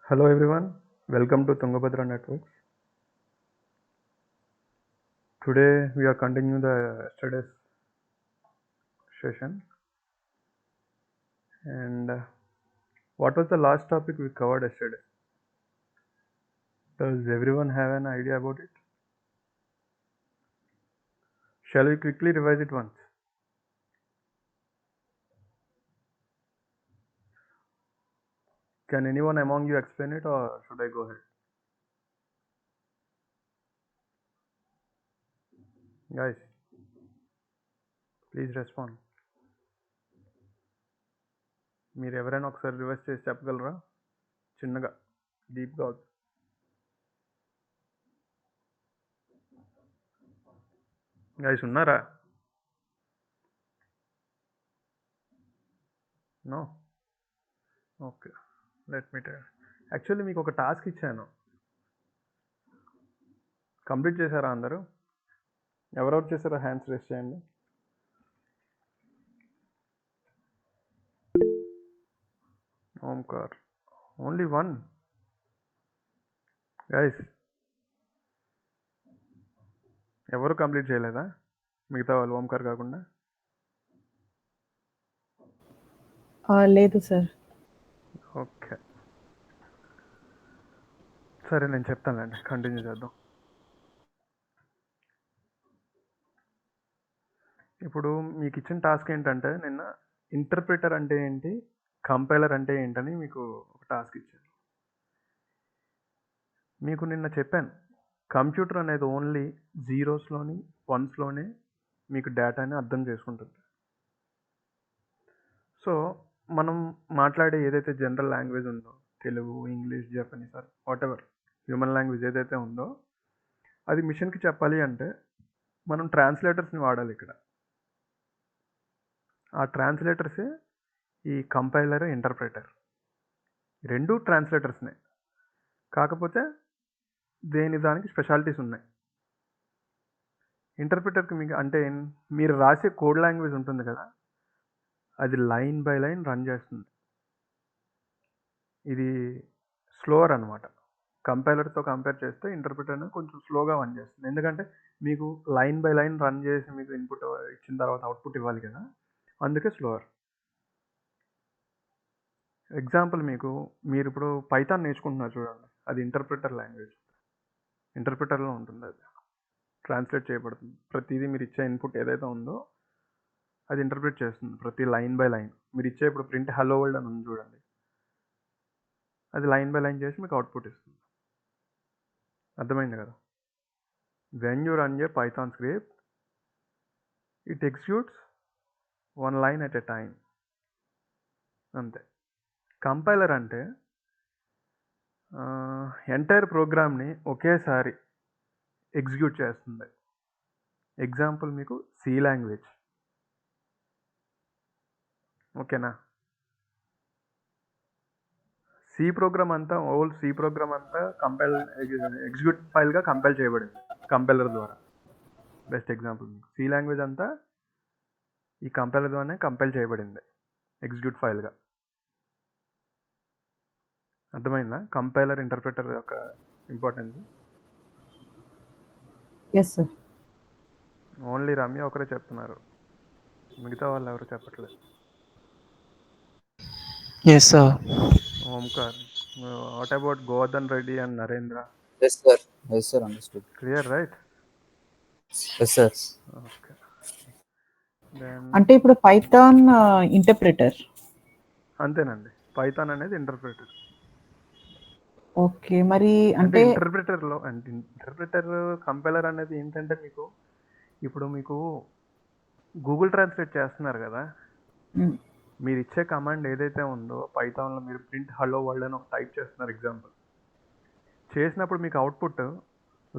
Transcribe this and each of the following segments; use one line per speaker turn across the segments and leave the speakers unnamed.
Hello everyone, welcome to Tungabhadra Networks. Today we are continuing the yesterday's session. And what was the last topic we covered yesterday? Does everyone have an idea about it? Shall we quickly revise it once? Can anyone among you explain it or should I go ahead? Guys, please respond. మీరు ఎవరైనా ఒకసారి revise చేసి చెప్పగలరా? చిన్నగా డీప్గా guys ఉన్నారా? No okay, let me tell. Actually మీకు ఒక టాస్క్ ఇచ్చాను, కంప్లీట్ చేశారా అందరూ? ఎవరెవరు చేశారో హ్యాండ్స్ రేస్ చేయండి. Omkar, only one. గైస్ ఎవరు కంప్లీట్ చేయలేదా మిగతా వాళ్ళు, ఓంకార్ కాకుండా?
లేదు సార్.
ఓకే సరే, నేను చెప్తానండి, కంటిన్యూ చేద్దాం. ఇప్పుడు మీకు ఇచ్చిన టాస్క్ ఏంటంటే, నిన్న ఇంటర్ప్రిటర్ అంటే ఏంటి, కంపైలర్ అంటే ఏంటని మీకు ఒక టాస్క్ ఇచ్చాను. మీకు నిన్న చెప్పాను, కంప్యూటర్ అనేది ఓన్లీ జీరోస్లోని వన్స్లోనే మీకు డేటాని అర్థం చేసుకుంటుంది. సో మనం మాట్లాడే ఏదైతే జనరల్ లాంగ్వేజ్ ఉందో, Telugu, English, Japanese or whatever human language ఏదైతే ఉందో, అది మిషన్కి చెప్పాలి అంటే మనం ట్రాన్స్లేటర్స్ని వాడాలి. ఇక్కడ ఆ ట్రాన్స్లేటర్సే ఈ కంపైలర్, ఇంటర్ప్రిటర్, రెండు ట్రాన్స్లేటర్స్నే. కాకపోతే దానికి స్పెషాలిటీస్ ఉన్నాయి. ఇంటర్ప్రిటర్కి మీకు అంటే మీరు రాసే కోడ్ లాంగ్వేజ్ ఉంటుంది కదా, అది లైన్ బై లైన్ రన్ చేస్తుంది. ఇది స్లోవర్ అనమాట. కంపైలర్తో కంపేర్ చేస్తే ఇంటర్ప్రిటర్ అనేది కొంచెం స్లోగా రన్ చేస్తుంది. ఎందుకంటే మీకు లైన్ బై లైన్ రన్ చేసి మీకు ఇన్పుట్ ఇచ్చిన తర్వాత అవుట్పుట్ ఇవ్వాలి కదా, అందుకే స్లోవర్. ఎగ్జాంపుల్, మీరు ఇప్పుడు పైథాన్ నేర్చుకుంటున్నారు చూడండి, అది ఇంటర్ప్రిటర్ లాంగ్వేజ్. ఇంటర్ప్రిటర్లో ఉంటుంది, అది ట్రాన్స్లేట్ చేయబడుతుంది. ప్రతిదీ మీరు ఇచ్చే ఇన్పుట్ ఏదైతే ఉందో అది ఇంటర్ప్రిట్ చేస్తుంది, ప్రతి లైన్ బై లైన్. మీరు ఇచ్చే ఇప్పుడు ప్రింట్ హలో వరల్డ్ అని ఉంది చూడండి, అది లైన్ బై లైన్ చేసి మీకు అవుట్పుట్ ఇస్తుంది. అర్థమైంది కదా? When you run a Python script, it executes one line at a time, అంతే. కంపైలర్ అంటే ఎంటైర్ ప్రోగ్రామ్ని ఒకేసారి ఎగ్జిక్యూట్ చేస్తుంది. ఎగ్జాంపుల్ మీకు సి లాంగ్వేజ్, ఓకేనా? సి ప్రోగ్రామ్ అంతా, ఓల్డ్ సి ప్రోగ్రామ్ అంతా ఎగ్జిక్యూట్ ఫైల్గా కంపైల్ చేయబడింది కంపైలర్ ద్వారా. బెస్ట్ ఎగ్జాంపుల్, మీకు సి లాంగ్వేజ్ అంతా ఈ కంపైలర్ ద్వారానే కంపైల్ చేయబడింది ఎగ్జిక్యూట్ ఫైల్గా. అర్థమైందా కంపైలర్, ఇంటర్ప్రిటర్ యొక్క importance?
Yes sir.
Only Ramya ఒకరే చెప్తున్నారు, మిగతా వాళ్ళు ఎవరు చెప్పట్లేదు.
Yes, sir.
Omkar, what about Govardhan Reddy and Narendra?
Yes, sir. Yes, sir. Understood.
Clear, right?
Yes, sir.
Okay. Then
అంటే ఇప్పుడు పైథాన్ ఇంటర్ప్రిటర్.
అంతేనండి, పైథాన్ అనేది ఇంటర్ప్రిటర్.
ఓకే, మరి
అంటే
అంటే
ఇంటర్ప్రిటర్లో, అంటే ఇంటర్ప్రిటర్ కంపైలర్ అనేది ఏంటంటే, ఇప్పుడు మీకు గూగుల్ ట్రాన్స్లేట్ చేస్తున్నారు కదా,
మ్,
మీరు ఇచ్చే కమాండ్ ఏదైతే ఉందో పైథాన్లో, మీరు ప్రింట్ హలో వరల్డ్ అని ఒక టైప్ చేస్తున్నారు ఎగ్జాంపుల్, చేసినప్పుడు మీకు అవుట్పుట్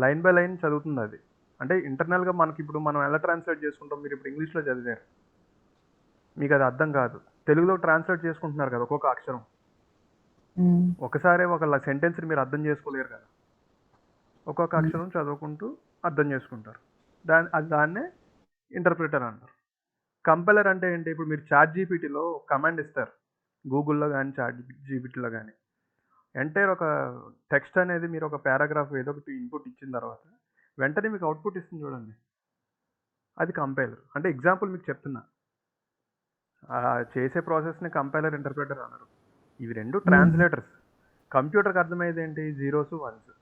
లైన్ బై లైన్ చదువుతుంది అది. అంటే ఇంటర్నల్గా మనకి ఇప్పుడు మనం ఎలా ట్రాన్స్లేట్ చేసుకుంటాం, మీరు ఇప్పుడు ఇంగ్లీష్లో చదివారు, మీకు అది అర్థం కాదు, తెలుగులో ట్రాన్స్లేట్ చేసుకుంటున్నారు కదా ఒక్కొక్క అక్షరం.
మ్,
ఒకసారి ఒక సెంటెన్స్ని మీరు అర్థం చేసుకోలేరు కదా, ఒక్కొక్క అక్షరం చదువుకుంటూ అర్థం చేసుకుంటారు. దాన్నే ఇంటర్ప్రిటర్ అంటారు. కంపైలర్ అంటే ఏంటి, ఇప్పుడు మీరు చాట్ జీపీటీలో కమాండ్ ఇస్తారు, గూగుల్లో కానీ చాట్ జీపీటీలో కానీ, ఎంటైర్ ఒక టెక్స్ట్ అనేది మీరు ఒక పారాగ్రాఫ్ ఏదో ఒకటి ఇన్పుట్ ఇచ్చిన తర్వాత వెంటనే మీకు అవుట్పుట్ ఇస్తుంది చూడండి, అది కంపైలర్. అంటే ఎగ్జాంపుల్ మీకు చెప్తున్నా, చేసే ప్రాసెస్ని కంపైలర్ ఇంటర్ప్రిటర్ అన్నారు. ఇవి రెండు ట్రాన్స్లేటర్స్. కంప్యూటర్కి అర్థమయ్యేది ఏంటి? Zeros once.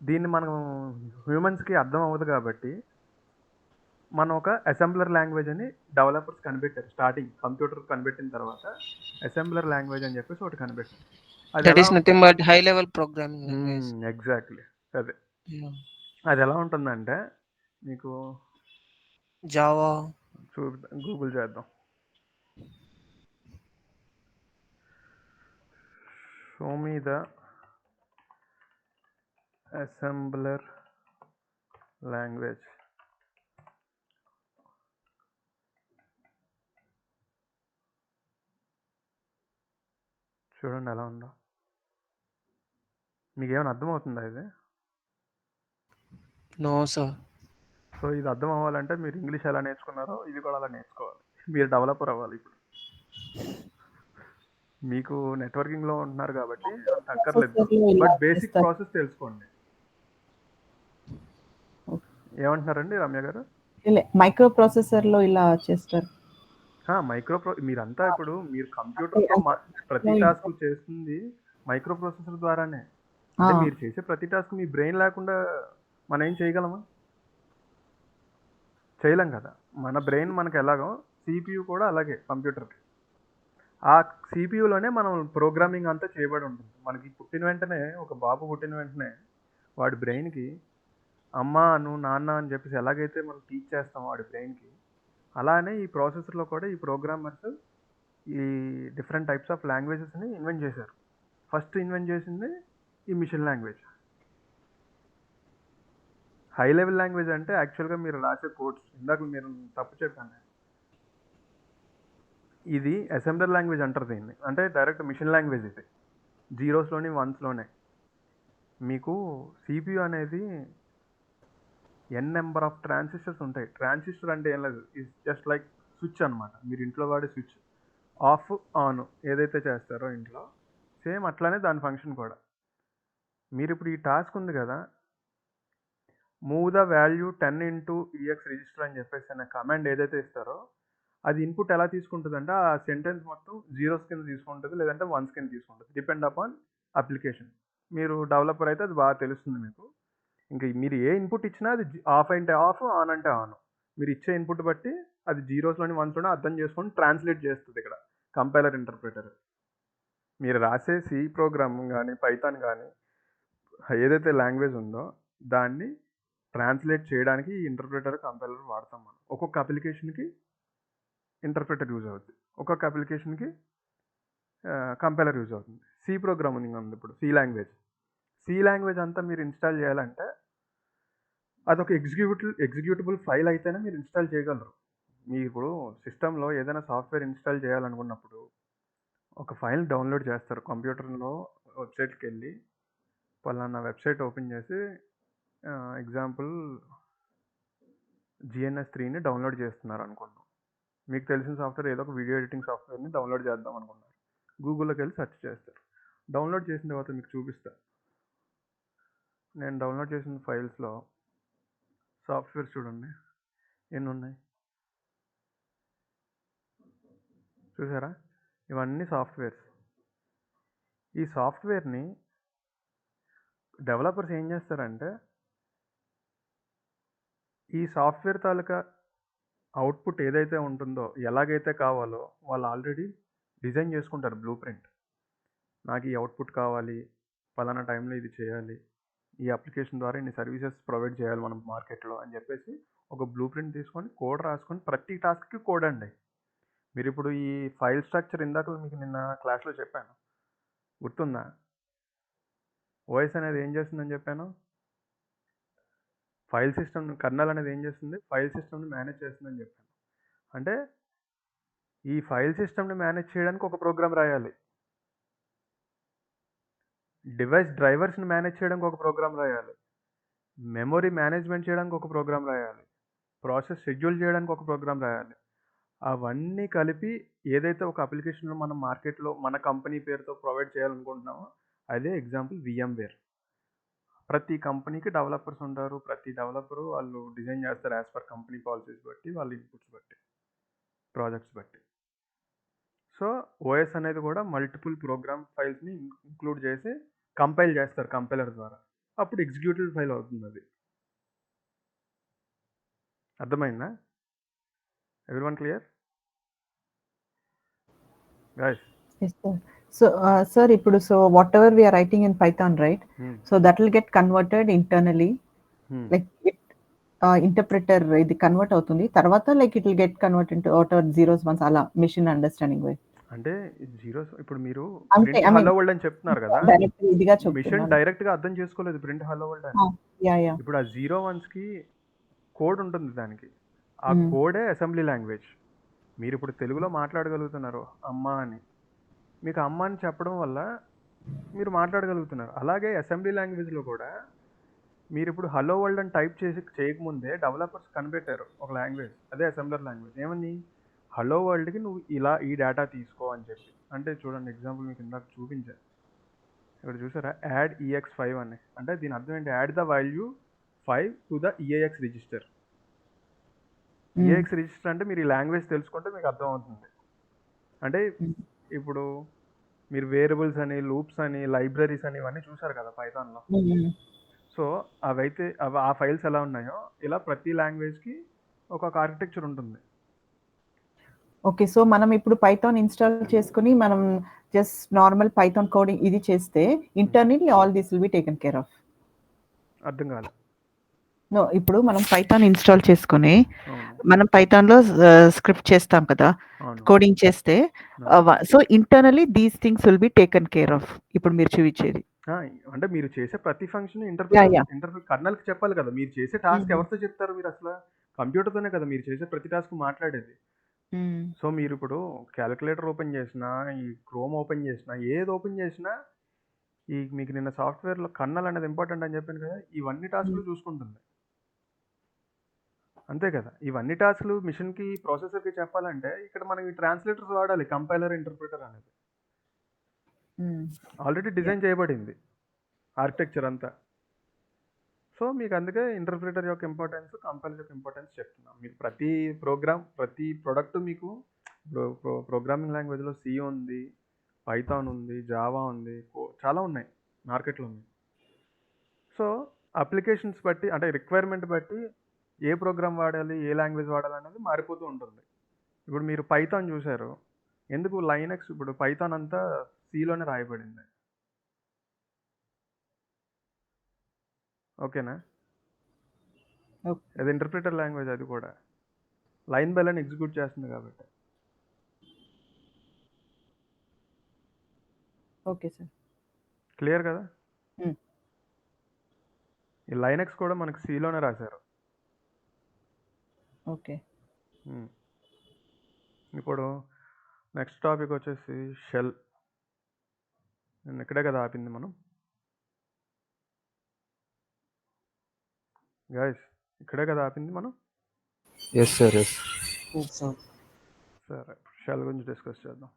దీన్ని మనం హ్యూమన్స్కి అర్థం అవ్వదు కాబట్టి మనం ఒక అసెంబ్లర్ లాంగ్వేజ్ అని డెవలపర్స్ కనిపెట్టారు. స్టార్టింగ్ కంప్యూటర్ కనిపెట్టిన తర్వాత అసెంబ్లర్ లాంగ్వేజ్ అని చెప్పేసి ఒకటి కనిపెట్టారు. అది
That
ఎలా
is nothing but high level programming language.
Exactly అదే.
Yeah.
అది ఎలా ఉంటుందంటే మీకు
Java.
గూగుల్ చేద్దాం. Show me the assembler language. చూడండి ఎలా ఉందో. మీకు ఏమైనా అర్థమవుతుందా ఇది?
No, sir.
సో ఇది అర్థం అవ్వాలంటే మీరు ఇంగ్లీష్ ఎలా నేర్చుకున్నారో ఇది కూడా అలా నేర్చుకోవాలి. మీరు డెవలపర్ అవ్వాలి. ఇప్పుడు మీకు నెట్వర్కింగ్లో ఉంటున్నారు కాబట్టి అంత అక్కర్లేదు, బట్ బేసిక్ ప్రాసెస్ తెలుసుకోండి. ఏమంటున్నారండి రమ్య గారు?
మైక్రో ప్రాసెసర్లో ఇలా చేస్తారు.
మీరంతా ఇప్పుడు మీరు కంప్యూటర్తో ప్రతి టాస్క్ చేస్తుంది మైక్రో ప్రాసెసర్ ద్వారానే. అంటే మీరు చేసే ప్రతి టాస్క్ మీ బ్రెయిన్ లేకుండా మనం ఏం చేయగలమా? చేయలేం కదా. మన బ్రెయిన్ మనకు ఎలాగో సిపియు కూడా అలాగే కంప్యూటర్కి. ఆ సిపియులోనే మనం ప్రోగ్రామింగ్ అంతా చేయబడి ఉంటుంది. మనకి పుట్టిన వెంటనే, ఒక బాబు పుట్టిన వెంటనే వాడి బ్రెయిన్కి అమ్మ నువ్వు నాన్న అని చెప్పేసి ఎలాగైతే మనం టీచ్ చేస్తాం వాడి బ్రెయిన్కి, అలానే ఈ ప్రాసెసర్లో కూడా ఈ ప్రోగ్రామర్స్ ఈ డిఫరెంట్ టైప్స్ ఆఫ్ లాంగ్వేజెస్ని ఇన్వెంట్ చేశారు. ఫస్ట్ ఇన్వెంట్ చేసింది ఈ machine language. High level language అంటే యాక్చువల్గా మీరు రాసే కోడ్స్, ఇందాక మీరు తప్పు చెప్పాను, ఇది అసెంబ్లర్ లాంగ్వేజ్ అంటారు దీన్ని. అంటే డైరెక్ట్ మిషన్ లాంగ్వేజ్ ఇది, జీరోస్లోని వన్స్లోనే. మీకు సిపియు అనేది ఎన్ నెంబర్ ఆఫ్ ట్రాన్సిస్టర్స్ ఉంటాయి. ట్రాన్సిస్టర్ అంటే ఏం లేదు, ఇస్ జస్ట్ లైక్ స్విచ్ అనమాట. మీరు ఇంట్లో వాడే స్విచ్, ఆఫ్ ఆన్ ఏదైతే చేస్తారో ఇంట్లో, సేమ్ అట్లానే దాని ఫంక్షన్ కూడా. మీరు ఇప్పుడు ఈ టాస్క్ ఉంది కదా, move the value 10 into EX register అని చెప్పేసి అనే కమాండ్ ఏదైతే ఇస్తారో, అది ఇన్పుట్ ఎలా తీసుకుంటుంది అంటే ఆ సెంటెన్స్ మొత్తం జీరోస్ కింద తీసుకుంటుంది, లేదంటే వన్స్ కింద తీసుకుంటుంది, డిపెండ్ అపాన్ అప్లికేషన్. మీరు డెవలపర్ అయితే అది బాగా తెలుస్తుంది మీకు. ఇంకా మీరు ఏ ఇన్పుట్ ఇచ్చినా అది ఆఫ్ అంటే ఆఫ్, ఆన్ అంటే ఆన్. మీరు ఇచ్చే ఇన్పుట్ బట్టి అది జీరోస్లోని వన్స్లోనే అర్థం చేసుకొని ట్రాన్స్లేట్ చేస్తుంది ఇక్కడ కంపైలర్ ఇంటర్ప్రిటర్. మీరు రాసే సి ప్రోగ్రామ్ కానీ పైథాన్ కానీ ఏదైతే లాంగ్వేజ్ ఉందో దాన్ని ట్రాన్స్లేట్ చేయడానికి ఈ ఇంటర్ప్రిటర్ కంపైలర్ వాడతాం మనం. ఒక్కొక్క అప్లికేషన్కి ఇంటర్ప్రిటర్ యూజ్ అవుతుంది, ఒక్కొక్క అప్లికేషన్కి కంపైలర్ యూజ్ అవుతుంది. సి ప్రోగ్రామింగ్ ఉంది ఇప్పుడు, సి లాంగ్వేజ్ అంతా మీరు ఇన్స్టాల్ చేయాలంటే అదొక ఎగ్జిక్యూటబుల్ ఫైల్ అయితేనే మీరు ఇన్స్టాల్ చేయగలరు. మీరు ఇప్పుడు సిస్టంలో ఏదైనా సాఫ్ట్వేర్ ఇన్స్టాల్ చేయాలనుకున్నప్పుడు ఒక ఫైల్ డౌన్లోడ్ చేస్తారు. కంప్యూటర్లో వెబ్సైట్కి వెళ్ళి పలానా వెబ్సైట్ ఓపెన్ చేసి ఎగ్జాంపుల్ GNS3ని డౌన్లోడ్ చేస్తున్నారు అనుకున్నాం. మీకు తెలిసిన సాఫ్ట్వేర్ ఏదో ఒక వీడియో ఎడిటింగ్ సాఫ్ట్వేర్ని డౌన్లోడ్ చేద్దాం అనుకున్నారు. గూగుల్లోకి వెళ్ళి సెర్చ్ చేస్తారు. డౌన్లోడ్ చేసిన తర్వాత మీకు చూపిస్తా. నేను డౌన్లోడ్ చేసిన ఫైల్స్లో సాఫ్ట్వేర్స్ చూడండి ఎన్ని ఉన్నాయి, చూసారా? ఇవన్నీ సాఫ్ట్వేర్స్. ఈ సాఫ్ట్వేర్ని డెవలపర్స్ ఏం చేస్తారంటే ఈ సాఫ్ట్వేర్ తాలూకా అవుట్పుట్ ఏదైతే ఉంటుందో, ఎలాగైతే కావాలో వాళ్ళు ఆల్రెడీ డిజైన్ చేసుకుంటారు బ్లూ ప్రింట్. నాకు ఈ అవుట్పుట్ కావాలి, పలానా టైంలో ఇది చేయాలి, ఈ అప్లికేషన్ ద్వారా ఇన్ని సర్వీసెస్ ప్రొవైడ్ చేయాలి మనం మార్కెట్లో అని చెప్పేసి ఒక బ్లూ ప్రింట్ తీసుకొని కోడ్ రాసుకొని ప్రతి టాస్క్కి కోడ్ అండి. మీరు ఇప్పుడు ఈ ఫైల్ స్ట్రక్చర్ ఇందాక మీకు నిన్న క్లాస్లో చెప్పాను, గుర్తుందా? ఓఎస్ అనేది ఏం చేస్తుందని చెప్పాను, ఫైల్ సిస్టమ్. కర్నల్ అనేది ఏం చేస్తుంది, ఫైల్ సిస్టమ్ని మేనేజ్ చేస్తుందని చెప్పాను. అంటే ఈ ఫైల్ సిస్టమ్ని మేనేజ్ చేయడానికి ఒక ప్రోగ్రామ్ రాయాలి, డివైస్ డ్రైవర్స్ని మేనేజ్ చేయడానికి ఒక ప్రోగ్రామ్ రాయాలి, మెమొరీ మేనేజ్మెంట్ చేయడానికి ఒక ప్రోగ్రామ్ రాయాలి, ప్రాసెస్ షెడ్యూల్ చేయడానికి ఒక ప్రోగ్రామ్ రాయాలి. అవన్నీ కలిపి ఏదైతే ఒక అప్లికేషన్లో మనం మార్కెట్లో మన కంపెనీ పేరుతో ప్రొవైడ్ చేయాలనుకుంటున్నామో అదే ఎగ్జాంపుల్ VMware. ప్రతి కంపెనీకి డెవలపర్స్ ఉంటారు. ప్రతి డెవలపరు వాళ్ళు డిజైన్ చేస్తారు యాజ్ పర్ కంపెనీ పాలసీస్ బట్టి, వాళ్ళ ఇన్పుట్స్ బట్టి, ప్రాజెక్ట్స్ బట్టి. సో ఓఎస్ అనేది కూడా మల్టిపుల్ ప్రోగ్రామ్ ఫైల్స్ని ఇంక్లూడ్ చేసి కంపైల్ చేస్తారు కంపైలర్ ద్వారా. అప్పుడు ఎగ్జిక్యూటివ్ ఫైల్ అవుతుంది అది. అర్థమైందా? Everyone clear guys?
Yes, sir. So, sir, ఇప్పుడు so whatever we are writing in Python, right? So that will get converted internally, like it interpreter ఇది convert అవుతుంది. తర్వాత like it will get converted into whatever zeros ones అలా machine understanding way.
అంటే zeros ఇప్పుడు మీరు
అంతే,
print
I mean,
hello world అని చెప్తున్నారు కదా,
డైరెక్ట్ ఇదిగా
మిషన్
చెప్తున్నాను.
డైరెక్ట్ గా అర్థం చేసుకోలేదు ప్రింట్ హలో వరల్డ్ అని.
యా
ఇప్పుడు ఆ 0 1కి కోడ్ ఉంటుంది దానికి. ఆ
Hmm.
కోడే అసెంబ్లీ లాంగ్వేజ్. మీరు ఇప్పుడు తెలుగులో మాట్లాడగలుగుతున్నారు అమ్మ అని, మీకు అమ్మ అని చెప్పడం వల్ల మీరు మాట్లాడగలుగుతున్నారు. అలాగే అసెంబ్లీ లాంగ్వేజ్లో కూడా మీరు ఇప్పుడు హలో వరల్డ్ అని టైప్ చేయకముందే డెవలపర్స్ కనిపెట్టారు ఒక లాంగ్వేజ్, అదే అసెంబ్లర్ లాంగ్వేజ్. ఏమని? హలో వరల్డ్కి నువ్వు ఇలా ఈ డేటా తీసుకో అని చెప్పి. అంటే చూడండి ఎగ్జాంపుల్ మీకు ఇందాక చూపించాను, ఇక్కడ చూసారా, యాడ్ EX5 అని. అంటే దీని అర్థం ఏంటి? Add the value 5 to the EAX register. EAX register అంటే మీరు ఈ లాంగ్వేజ్ తెలుసుకుంటే మీకు అర్థమవుతుంది. అంటే ఇప్పుడు మీరు వేరియబుల్స్ అని, లూప్స్ అని, లైబ్రరీస్ అని ఇవన్నీ చూసారు కదా పైథాన్లో. సో అవైతే ఆ ఫైల్స్ ఎలా ఉన్నాయో ఇలా ప్రతి లాంగ్వేజ్కి ఒక్కొక్క ఆర్కిటెక్చర్ ఉంటుంది.
ఓకే, సో మనం ఇప్పుడు పైథాన్ ఇన్స్టాల్ చేసుకుని మనం జస్ట్ నార్మల్ పైథాన్ కోడింగ్ ఇది చేస్తే internally all this will be taken care of.
అర్థం కాదు.
నో, ఇప్పుడు మనం పైథాన్ ఇన్స్టాల్ చేసుకుని
అవును
మనం పైథాన్లో స్క్రిప్ట్ చేస్తాం కదా,
అవును
కోడింగ్ చేస్తే
అవును.
So internally these things will be taken care of. ఇప్పుడు మీరు చూపించేది
అంటే మీరు చేసే ప్రతి ఫంక్షన్
Yeah.
ఇంటర్ప్రిటర్ కర్నల్కి చెప్పాలి కదా. మీరు చేసే టాస్క్ ఎవరితో చెప్తారు? మీరు అసలు కంప్యూటర్తోనే కదా మీరు చేసే ప్రతి టాస్క్ మాట్లాడేది. సో మీరు ఇప్పుడు క్యాలిక్యులేటర్ ఓపెన్ చేసినా, ఈ క్రోమ్ ఓపెన్ చేసినా, ఏది ఓపెన్ చేసినా ఈ మీకు నిన్న సాఫ్ట్వేర్లో కర్నల్ అనేది ఇంపార్టెంట్ అని చెప్పాను కదా, ఇవన్నీ టాస్క్లు చూసుకుంటుంది. అంతే కదా, ఇవన్నీ టాస్క్లు మిషన్కి ప్రాసెసర్కి చెప్పాలంటే ఇక్కడ మనం ఈ ట్రాన్స్లేటర్స్ వాడాలి, కంపైలర్ ఇంటర్ప్రిటర్ అనేది ఆల్రెడీ డిజైన్ చేయబడింది ఆర్కిటెక్చర్ అంతా. సో మీకు అందుకే ఇంటర్ప్రిటర్ యొక్క ఇంపార్టెన్స్, కంపైలర్ యొక్క ఇంపార్టెన్స్ చెప్తున్నాం. మీకు ప్రతి ప్రతి ప్రోడక్ట్ మీకు ఇప్పుడు ప్రోగ్రామింగ్ లాంగ్వేజ్లో C ఉంది, పైథాన్ ఉంది, జావా ఉంది, చాలా ఉన్నాయి మార్కెట్లో ఉన్నాయి. సో అప్లికేషన్స్ బట్టి, అంటే రిక్వైర్మెంట్ బట్టి ఏ ప్రోగ్రామ్ వాడాలి, ఏ లాంగ్వేజ్ వాడాలి అనేది మారిపోతూ ఉంటుంది. ఇప్పుడు మీరు పైథాన్ చూశారు, ఎందుకు లైనక్స్, ఇప్పుడు పైథాన్ అంతా Cలోనే రాయబడింది. ఓకేనా? అది ఇంటర్ప్రిటర్ లాంగ్వేజ్, అది కూడా లైన్ బై లైన్ ఎగ్జిక్యూట్ చేస్తుంది కాబట్టి.
ఓకే సార్,
క్లియర్ కదా? ఈ లైనక్స్ కూడా మనకు Cలోనే రాశారు.
ఓకే.
ఇప్పుడు నెక్స్ట్ టాపిక్ వచ్చేసి షెల్. నేను ఇక్కడే కదా ఆపింది మనం గైస్, ఇక్కడే కదా ఆపింది మనం.
Yes, sir. Yes.
సరే, షెల్ గురించి డిస్కస్ చేద్దాం.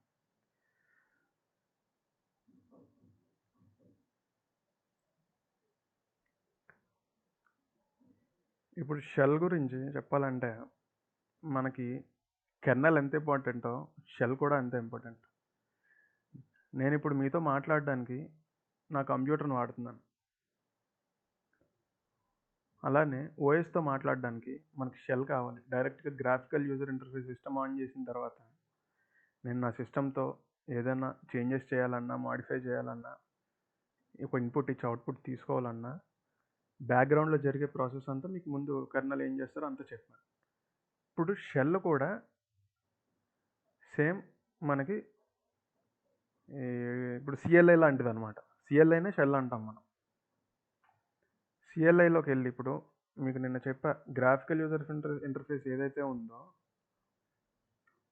ఇప్పుడు షెల్ గురించి చెప్పాలంటే మనకి కెర్నల్ ఎంత ఇంపార్టెంటో షెల్ కూడా అంతే ఇంపార్టెంట్. నేను ఇప్పుడు మీతో మాట్లాడడానికి నా కంప్యూటర్ని వాడుతున్నాను, అలానే ఓఎస్తో మాట్లాడడానికి మనకి షెల్ కావాలి. డైరెక్ట్గా graphical user interface system on చేసిన తర్వాత నేను నా సిస్టంతో ఏదైనా చేంజెస్ చేయాలన్నా, మాడిఫై చేయాలన్నా, ఒక ఇన్పుట్ ఇచ్చి అవుట్పుట్ తీసుకోవాలన్నా, బ్యాక్గ్రౌండ్లో జరిగే ప్రాసెస్ అంతా మీకు ముందు కెర్నల్ ఏం చేస్తారో అంతా చెప్పాను. ఇప్పుడు షెల్ కూడా సేమ్ మనకి ఇప్పుడు CLI లాంటిది అనమాట. CLIనే షెల్ అంటాం మనం. CLIలోకి వెళ్ళి ఇప్పుడు మీకు నిన్న చెప్పా, గ్రాఫికల్ యూజర్ ఇంటర్ఫేస్ ఏదైతే ఉందో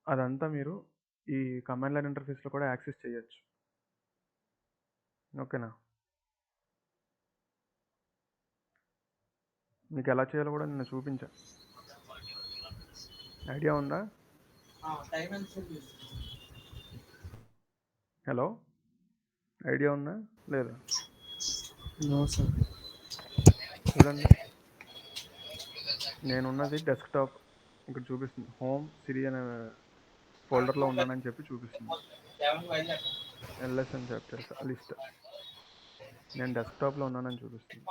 అదంతా మీరు ఈ కమాండ్ లైన్ ఇంటర్ఫేస్లో కూడా యాక్సెస్ చేయొచ్చు. ఓకేనా? మీకు ఎలా చేయాలో కూడా నిన్న చూపించా. ఐడియా ఉందా? హలో, ఐడియా ఉందా లేదా?
No sir.
చూడండి, నేనున్నది డెస్క్టాప్. ఇక్కడ చూపిస్తుంది హోమ్ సిరి అనే ఫోల్డర్లో ఉన్నానని చెప్పి చూపిస్తుంది. ఎల్ఎస్ అని చాప్టర్స్ లిస్ట్. నేను డెస్క్టాప్లో ఉన్నానని చూపిస్తుంది.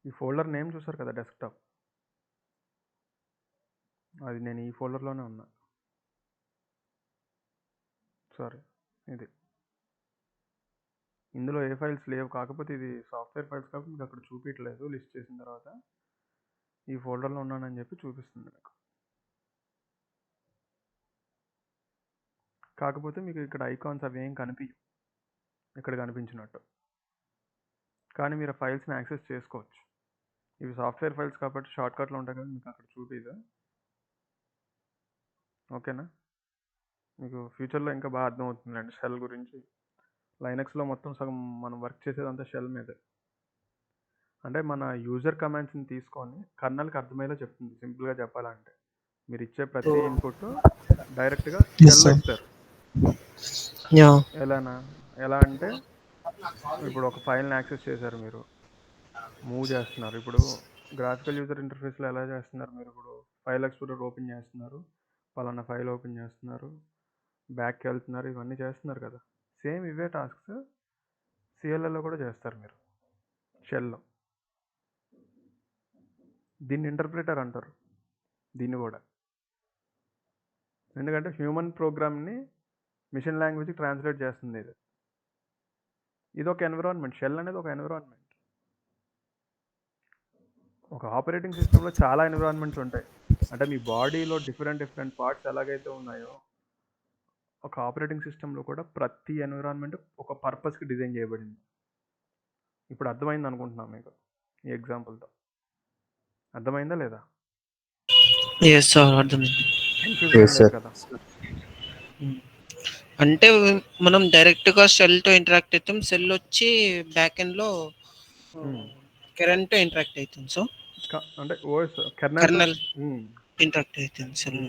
ఈ ఫోల్డర్ నేమ్ చూసారు కదా, డెస్క్టాప్. అది నేను ఈ ఫోల్డర్లోనే ఉన్నా. సారీ, ఇది ఇందులో ఏ ఫైల్స్ లేవు, కాకపోతే ఇది సాఫ్ట్వేర్ ఫైల్స్ కాబట్టి మీకు అక్కడ చూపించట్లేదు. లిస్ట్ చేసిన తర్వాత ఈ ఫోల్డర్లో ఉన్నానని చెప్పి చూపిస్తుంది నాకు. కాకపోతే మీకు ఇక్కడ ఐకాన్స్ అవి ఏం కనిపించవు ఇక్కడ కనిపించినట్టు, కానీ మీరు ఆ ఫైల్స్ని యాక్సెస్ చేసుకోవచ్చు. ఇవి సాఫ్ట్వేర్ ఫైల్స్ కాబట్టి షార్ట్కట్లో ఉంటాయి కానీ మీకు అక్కడ చూపిదా. ఓకేనా? మీకు ఫ్యూచర్లో ఇంకా బాగా అర్థమవుతుందండి షెల్ గురించి. లైనక్స్లో మొత్తం సగం మనం వర్క్ చేసేదంతా షెల్ మీదే. అంటే మన యూజర్ కమాండ్స్ని తీసుకొని కర్నల్కి అర్థమయ్యేలా చెప్తుంది. సింపుల్గా చెప్పాలంటే మీరు ఇచ్చే ప్రతి ఇన్పుట్ డైరెక్ట్గా షెల్లో ఇస్తారు. ఎలా అంటే ఇప్పుడు ఒక ఫైల్ని యాక్సెస్ చేశారు, మీరు మూవ్ చేస్తున్నారు. ఇప్పుడు గ్రాఫికల్ యూజర్ ఇంటర్ఫేస్లో ఎలా చేస్తున్నారు మీరు? ఇప్పుడు ఫైల్ ఎక్స్ప్లోరర్ ఓపెన్ చేస్తున్నారు, పలానా ఫైల్ ఓపెన్ చేస్తున్నారు, బ్యాక్కి వెళ్తున్నారు, ఇవన్నీ చేస్తున్నారు కదా. సేమ్ ఇవే టాస్క్స్ సిఎల్ఎల్లో కూడా చేస్తారు మీరు షెల్లో. దీన్ని ఇంటర్ప్రిటర్ అంటారు దీన్ని కూడా. ఎందుకంటే హ్యూమన్ ప్రోగ్రామ్ని మిషన్ లాంగ్వేజ్కి ట్రాన్స్లేట్ చేస్తుంది ఇది. ఇది ఒక ఎన్విరాన్మెంట్. షెల్ అనేది ఒక ఎన్విరాన్మెంట్. ఒక ఆపరేటింగ్ సిస్టంలో చాలా ఎన్విరాన్మెంట్స్ ఉంటాయి. అంటే మీ బాడీలో డిఫరెంట్ పార్ట్స్ ఎలాగైతే ఉన్నాయో, ఒక ఆపరేటింగ్ సిస్టంలో కూడా ప్రతి ఎన్విరాన్మెంట్ ఒక పర్పస్కి డిజైన్ చేయబడింది. ఇప్పుడు అర్థమైంది అనుకుంటున్నాం మీకు ఈ ఎగ్జాంపుల్తో. అర్థమైందా లేదా?
ఎస్ సార్, అర్థమైంది.
కన్ఫ్యూజన్
Yes,
లేదు
sir.
కదా?
అంటే మనం డైరెక్ట్ గా సెల్ తో ఇంటరాక్ట్ అవుతాం. సెల్ వచ్చి బ్యాక్ ఎండ్ లో కరెంట్ తో ఇంటరాక్ట్ అవుతుంది. సో
అంటే ఓఎస్
కర్నల్ ఇంటరాక్ట్ అవుతుంది సెల్.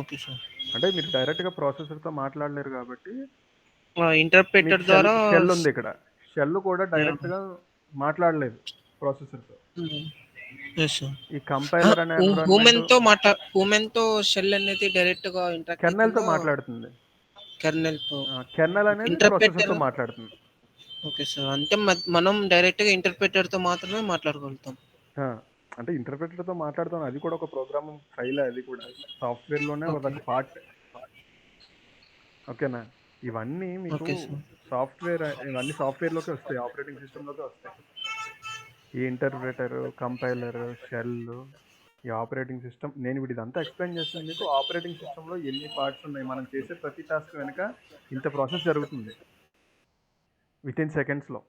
Okay sir.
అంటే మీరు డైరెక్ట్గా ప్రాసెసర్తో మాట్లాడలేరు కాబట్టి
ఇంటర్ప్రిటర్ ద్వారా
షెల్ ఉంది ఇక్కడ. షెల్ కూడా డైరెక్ట్గా మాట్లాడలేదు ప్రాసెసర్తో. ఈ కంపైలర్ అనే
హ్యూమన్ తో షెల్ అనేది డైరెక్ట్ గా ఇంటరాక్ట్
కెర్నల్తో మాట్లాడుతుంది.
కెర్నల్ తో
కెర్నల్ అనేది ప్రాసెసర్తో మాట్లాడుతుంది.
Okay sir. అంటే మనం డైరెక్ట్ గా ఇంటర్ప్రిటర్ తో మాత్రమే మాట్లాడగలుగుతాం.
అంటే ఇంటర్ప్రిటర్తో మాట్లాడుతాం, అది కూడా ఒక ప్రోగ్రామ్ ఫైల్, అది కూడా సాఫ్ట్వేర్లోనే ఒక పార్ట్. ఓకేనా? ఇవన్నీ మీకు ఇవన్నీ సాఫ్ట్వేర్లోకి వస్తాయి, ఆపరేటింగ్ సిస్టంలోకి వస్తాయి. ఈ ఇంటర్ప్రిటర్, కంపైలర్, షెల్, ఈ ఆపరేటింగ్ సిస్టమ్. నేను ఇప్పుడు ఇదంతా ఎక్స్ప్లెయిన్ చేస్తుంది మీకు. ఆపరేటింగ్ సిస్టంలో ఎన్ని పార్ట్స్ ఉన్నాయి, మనం చేసే ప్రతి టాస్క్ వెనుక ఇంత ప్రాసెస్ జరుగుతుంది విత్ ఇన్ సెకండ్స్లో.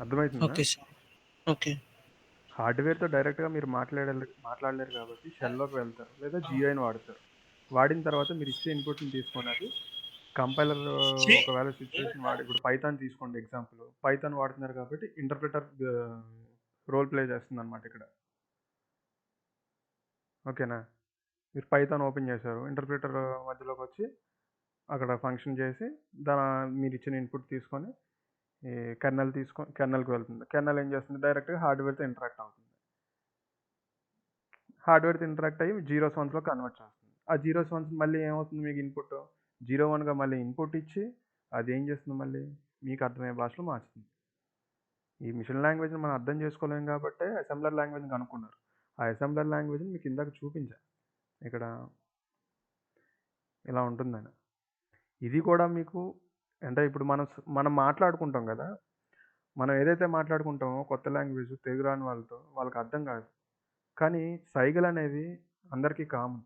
అర్థమవుతుందా?
ఓకే.
హార్డ్వేర్తో డైరెక్ట్గా మీరు మాట్లాడలేరు కాబట్టి షెల్లోకి వెళ్తారు, లేదా జిఐని వాడతారు. వాడిన తర్వాత మీరు ఇచ్చే ఇన్పుట్ని తీసుకొని అది కంపైలర్, ఒకవేళ సిచ్యువేషన్ ఇప్పుడు పైథాన్ తీసుకోండి ఎగ్జాంపుల్. పైథాన్ వాడుతున్నారు కాబట్టి ఇంటర్ప్రిటర్ రోల్ ప్లే చేస్తుంది అనమాట ఇక్కడ. ఓకేనా? మీరు పైథాన్ ఓపెన్ చేశారు, ఇంటర్ప్రిటర్ మధ్యలోకి వచ్చి అక్కడ ఫంక్షన్ చేసి మీరు ఇచ్చిన ఇన్పుట్ తీసుకొని ఈ కెర్నల్కి వెళ్తుంది. కెర్నల్ ఏం చేస్తుంది? డైరెక్ట్గా హార్డ్వేర్తో ఇంటరాక్ట్ అవుతుంది. హార్డ్వేర్తో ఇంటరాక్ట్ అయ్యి 0s 1స్లో కన్వర్ట్ చేస్తుంది. ఆ 0s 1s మళ్ళీ ఏమవుతుంది? మీకు ఇన్పుట్ 0 1గా మళ్ళీ ఇన్పుట్ ఇచ్చి అది ఏం చేస్తుంది? మళ్ళీ మీకు అర్థమయ్యే భాషలో మార్చుతుంది. ఈ మిషన్ లాంగ్వేజ్ని మనం అర్థం చేసుకోలేం కాబట్టి అసెంబ్లర్ లాంగ్వేజ్ని కనుక్కున్నారు. ఆ అసెంబ్లర్ లాంగ్వేజ్ని మీకు ఇందాక చూపించాను ఇక్కడ ఇలా ఉంటుందని. ఇది కూడా మీకు అంటే ఇప్పుడు మనం మాట్లాడుకుంటాం కదా, మనం ఏదైతే మాట్లాడుకుంటామో కొత్త లాంగ్వేజ్ తెలుగు రాని వాళ్ళకి అర్థం కాదు. కానీ సైగల్ అనేది అందరికీ కామన్.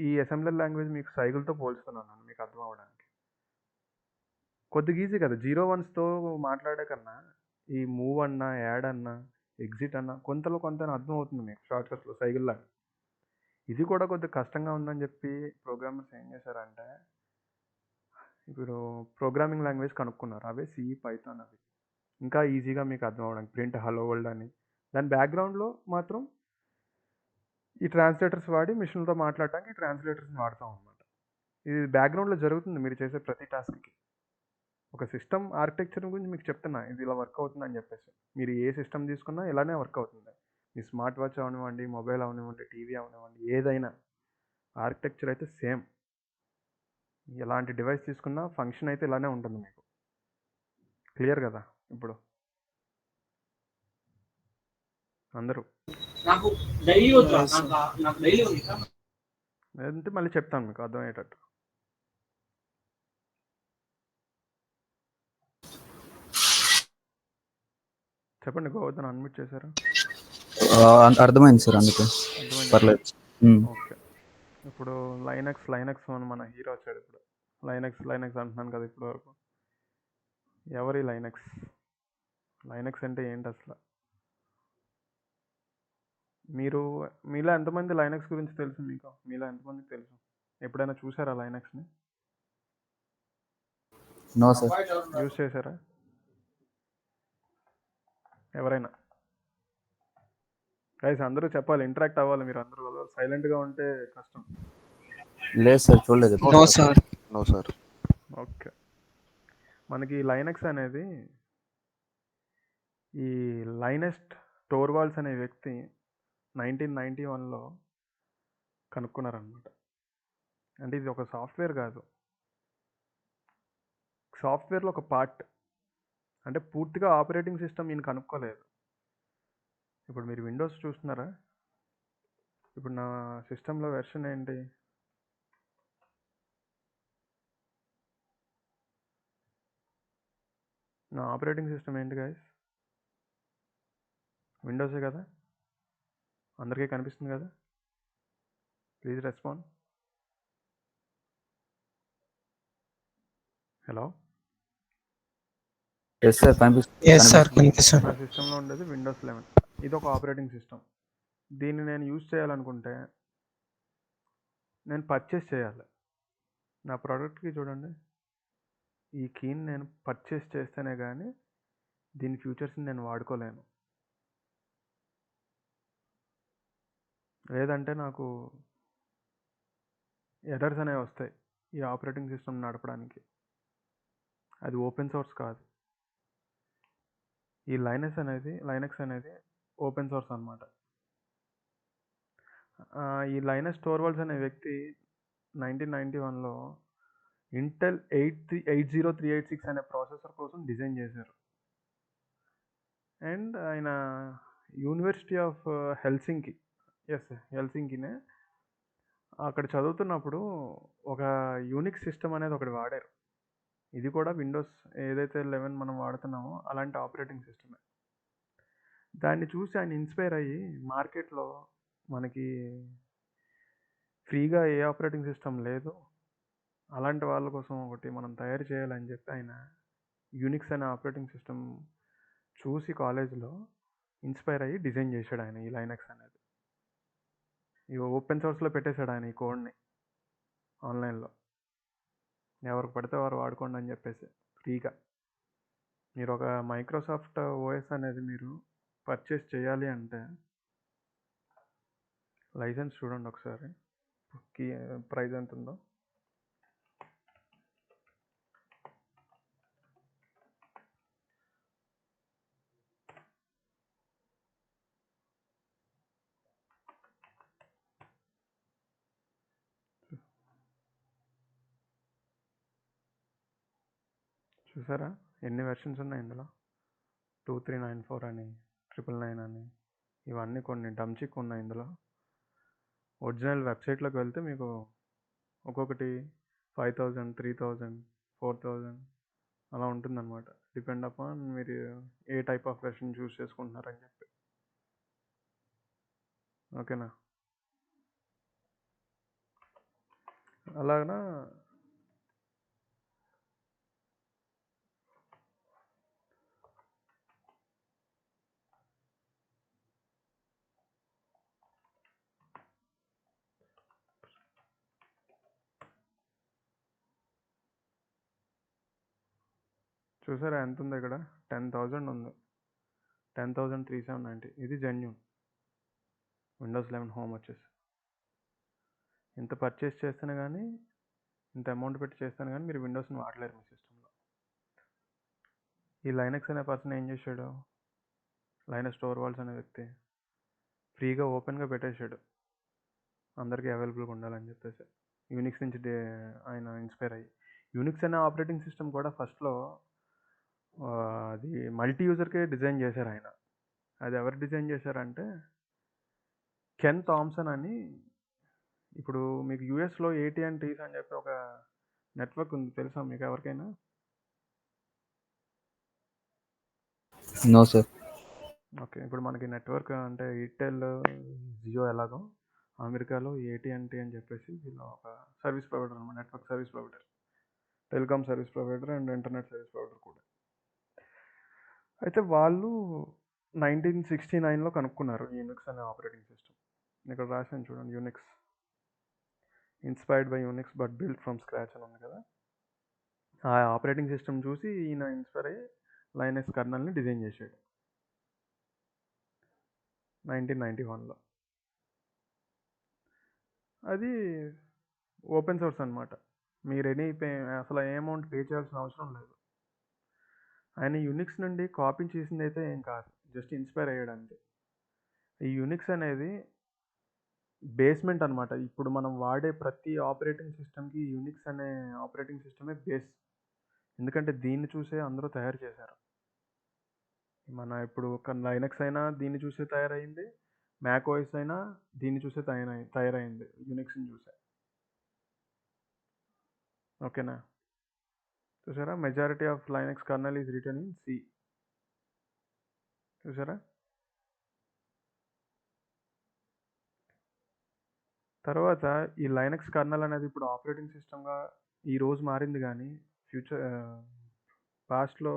ఈ అసెంబ్లర్ లాంగ్వేజ్ మీకు సైగల్తో పోల్చుతున్నాను మీకు అర్థం అవ్వడానికి. కొద్దిగా ఈజీ కదా 0 1స్తో మాట్లాడే కన్నా ఈ మూవ్ అన్నా, యాడ్ అన్నా, ఎగ్జిట్ అన్నా కొంత అర్థం అవుతుంది మీకు షార్ట్కట్లో సైకిల్ లాగా. ఇది కూడా కొద్దిగా కష్టంగా ఉందని చెప్పి ప్రోగ్రామర్స్ ఏం చేశారంటే ఇప్పుడు ప్రోగ్రామింగ్ లాంగ్వేజ్ కనుక్కున్నారు. అవే సి, పైథాన్. అవి ఇంకా ఈజీగా మీకు అర్థం అవ్వడానికి ప్రింట్ హలో వరల్డ్ అని. దాని బ్యాక్గ్రౌండ్లో మాత్రం ఈ ట్రాన్స్లేటర్స్ వాడి మిషన్లతో మాట్లాడటానికి ఈ ట్రాన్స్లేటర్స్ని వాడతాం అనమాట. ఇది బ్యాక్గ్రౌండ్లో జరుగుతుంది మీరు చేసే ప్రతి టాస్క్కి. ఒక సిస్టమ్ ఆర్కిటెక్చర్ గురించి మీకు చెప్తున్నా, ఇది ఇలా వర్క్ అవుతుంది అని చెప్పేసి. మీరు ఏ సిస్టమ్ తీసుకున్నా ఇలానే వర్క్ అవుతుంది. మీ స్మార్ట్ వాచ్ అవనివ్వండి, మొబైల్ అవనివ్వండి, టీవీ అవనివ్వండి, ఏదైనా ఆర్కిటెక్చర్ అయితే సేమ్. ఎలాంటి డివైస్ తీసుకున్నా ఫంక్షన్ అయితే ఇలానే ఉంటుంది మీకు. క్లియర్ కదా ఇప్పుడు అందరూ?
నాకు డైలీ వద్దు, నాకు డైలీ ఉంది.
లేదంటే మళ్ళీ చెప్తాను మీకు అర్థమయ్యేటట్టు. చెప్పండి, గోవర్ధన్ అన్మ్యూట్ చేశారా?
అర్థమైంది సార్, అందుకే
అర్థమైంది.
పర్లేదు.
ఓకే, ఇప్పుడు లైనక్స్ అని మన హీరో వచ్చాడు. ఇప్పుడు లైనక్స్ అంటున్నాను కదా ఇప్పుడు వరకు. ఎవరి లైనక్స్ అంటే ఏంటి అసలు? మీలో ఎంతమంది లైనక్స్ గురించి తెలుసు? మీలో ఎంతమందికి తెలుసు? ఎప్పుడైనా చూసారా లైనక్స్ని?
No sir.
యూజ్ చేశారా ఎవరైనా? గైస్ అందరూ చెప్పాలి, ఇంటరాక్ట్ అవ్వాలి. మీరు అందరూ సైలెంట్గా ఉంటే కష్టం.
లేదు సార్, చూడలేదు.
No sir.
No sir.
Okay, మనకి లైనక్స్ అనేది ఈ లైనస్ టోర్వాల్డ్స్ అనే వ్యక్తి 1991లో కనుక్కున్నారనమాట. అంటే ఇది ఒక సాఫ్ట్వేర్ కాదు, సాఫ్ట్వేర్లో ఒక పార్ట్. అంటే పూర్తిగా ఆపరేటింగ్ సిస్టమ్ ఈయన కనుక్కోలేదు. ఇప్పుడు మీరు విండోస్ చూస్తున్నారా? ఇప్పుడు నా సిస్టంలో వెర్షన్ ఏంటి? నా ఆపరేటింగ్ సిస్టమ్ ఏంటి గైస్? విండోసే కదా? అందరికీ కనిపిస్తుంది కదా? Please respond. Hello,
yes sir,
yes sir, కనిపిస్తుంది.
నా సిస్టంలో ఉండేది విండోస్ 11. ఇది ఒక ఆపరేటింగ్ సిస్టమ్. దీన్ని నేను యూజ్ చేయాలనుకుంటే నేను పర్చేస్ చేయాలి. నా ప్రోడక్ట్కి చూడండి, ఈ కీని నేను పర్చేస్ చేస్తేనే కానీ దీని ఫ్యూచర్స్ని నేను వాడుకోలేను. లేదంటే నాకు ఎర్రర్స్ అనేవి వస్తాయి ఈ ఆపరేటింగ్ సిస్టమ్ నడపడానికి. అది ఓపెన్ సోర్స్ కాదు. ఈ లైనక్స్ అనేది ఓపెన్ సోర్స్ అనమాట. ఈ లైనస్ టోర్వాల్డ్స్ అనే వ్యక్తి 1991లో ఇంటెల్ 80386 అనే ప్రాసెసర్ కోసం డిజైన్ చేశారు. అండ్ ఆయన యూనివర్సిటీ ఆఫ్ హెల్సింకినే అక్కడ చదువుతున్నప్పుడు ఒక యూనిక్స్ సిస్టమ్ అనేది ఒకటి వాడారు. ఇది కూడా విండోస్ ఏదైతే 11 మనం వాడుతున్నామో అలాంటి ఆపరేటింగ్ సిస్టమే. దాన్ని చూసి ఆయన ఇన్స్పైర్ అయ్యి మార్కెట్లో మనకి ఫ్రీగా ఏ ఆపరేటింగ్ సిస్టమ్ లేదు, అలాంటి వాళ్ళ కోసం ఒకటి మనం తయారు చేయాలని చెప్పి ఆయన యూనిక్స్ అనే ఆపరేటింగ్ సిస్టమ్ చూసి కాలేజీలో ఇన్స్పైర్ అయ్యి డిజైన్ చేశాడు ఆయన ఈ లైనక్స్ అనేది. ఈ ఓపెన్ సోర్స్లో పెట్టేశాడు ఆయన ఈ కోడ్ని ఆన్లైన్లో. ఎవరికి పడితే వారు వాడుకోండి అని చెప్పేసి ఫ్రీగా. మీరు ఒక మైక్రోసాఫ్ట్ ఓఎస్ అనేది మీరు పర్చేస్ చేయాలి అంటే లైసెన్స్ చూడండి ఒకసారి, ప్రైస్ ఎంత ఉందో. చూసారా ఎన్ని వెర్షన్స్ ఉన్నాయి ఇందులో? 2394 అని, 999 అని, ఇవన్నీ కొన్ని డమ్చిక్ ఉన్నాయి ఇందులో. ఒరిజినల్ వెబ్సైట్లోకి వెళ్తే మీకు ఒక్కొక్కటి 5000, 3000, 4000 అలా ఉంటుందన్నమాట. డిపెండ్ అపాన్ మీరు ఏ టైప్ ఆఫ్ వెర్షన్ చూస్ చేసుకుంటున్నారని చెప్పి. ఓకేనా? అలాగనా చూసారా ఎంత ఉంది ఇక్కడ? 10,000 ఉంది. 10,3790. ఇది జెన్యూన్ విండోస్ 11 హోమ్ వచ్చేసి. ఇంత పర్చేస్ చేస్తేనే కానీ, ఇంత అమౌంట్ పెట్టి చేస్తేనే కానీ మీరు విండోస్ని వాడలేరు మీ సిస్టంలో. ఈ లైనక్స్ అనే పర్సన్ ఏం చేశాడు? లైనక్స్ టోర్వాల్డ్స్ అనే వ్యక్తి ఫ్రీగా ఓపెన్గా పెట్టేశాడు, అందరికీ అవైలబుల్గా ఉండాలని చెప్పేసి. యూనిక్స్ నుంచి ఆయన ఇన్స్పైర్ అయ్యి. యూనిక్స్ అనే ఆపరేటింగ్ సిస్టమ్ కూడా ఫస్ట్లో అది మల్టీ యూజర్కే డిజైన్ చేశారు ఆయన. అది ఎవరు డిజైన్ చేశారంటే కెన్ థామ్సన్ అని. ఇప్పుడు మీకు యూఎస్లో AT&Ts అని చెప్పి ఒక నెట్వర్క్ ఉంది, తెలుసా మీకు ఎవరికైనా?
No sir.
ఓకే, ఇప్పుడు మనకి నెట్వర్క్ అంటే ఎయిర్టెల్, జియో ఎలాగో అమెరికాలో AT&T అని చెప్పేసి వీళ్ళు ఒక సర్వీస్ ప్రొవైడర్ అనమాట. Network service provider, telecom service provider and internet service provider కూడా. అయితే వాళ్ళు 1969లో కనుక్కున్నారు యూనిక్స్ అనే ఆపరేటింగ్ సిస్టమ్. ఇక్కడ రాశాను చూడండి, Unix inspired by Unix but build from scratch అని ఉంది కదా. ఆ ఆపరేటింగ్ సిస్టమ్ చూసి ఈయన ఇన్స్పైర్ అయ్యి లైనక్స్ కర్నల్ని డిజైన్ చేశాడు 1991లో. అది ఓపెన్ సోర్స్ అనమాట. మీరు అసలు ఏ అమౌంట్ పే చేయాల్సిన అవసరం లేదు. ఆయన యూనిక్స్ నుండి కాపీ చేసింది అయితే ఏం కాదు, జస్ట్ ఇన్స్పైర్ అయ్యడానికి. ఈ యూనిక్స్ అనేది బేస్మెంట్ అనమాట. ఇప్పుడు మనం వాడే ప్రతి ఆపరేటింగ్ సిస్టమ్కి యూనిక్స్ అనే ఆపరేటింగ్ సిస్టమే బేస్. ఎందుకంటే దీన్ని చూసే అందరూ తయారు చేశారు. మన ఇప్పుడు ఒక లైనక్స్ అయినా దీన్ని చూసే తయారైంది, మ్యాక్ ఓఎస్ అయినా దీన్ని చూసే తయారైంది, యూనిక్స్ని చూసే. ఓకేనా? చూసారా, majority of Linux colonel is return in C. చూసారా? తర్వాత ఈ లైనక్స్ కర్నల్ అనేది ఇప్పుడు ఆపరేటింగ్ సిస్టమ్గా ఈరోజు మారింది, కానీ పాస్ట్లో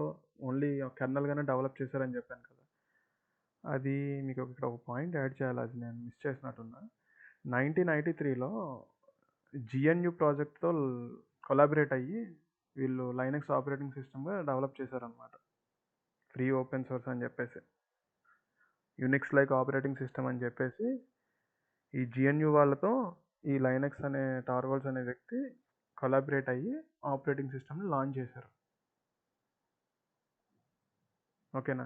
ఓన్లీ కర్నల్గానే డెవలప్ చేశారని చెప్పాను కదా. అది మీకు ఇక్కడ ఒక పాయింట్ యాడ్ చేయాలి, అది నేను మిస్ చేసినట్టున్నా. 1993లో GNU ప్రాజెక్ట్తో కొలాబరేట్ అయ్యి వీళ్ళు లైనక్స్ ఆపరేటింగ్ సిస్టమ్గా డెవలప్ చేశారనమాట. ఫ్రీ ఓపెన్ సోర్స్ అని చెప్పేసి, యూనిక్స్ లైక్ ఆపరేటింగ్ సిస్టమ్ అని చెప్పేసి ఈ GNU వాళ్ళతో ఈ లైనక్స్ అనే టార్వాల్డ్స్ అనే వ్యక్తి కొలాబరేట్ అయ్యి ఆపరేటింగ్ సిస్టమ్ని లాంచ్ చేశారు. ఓకేనా?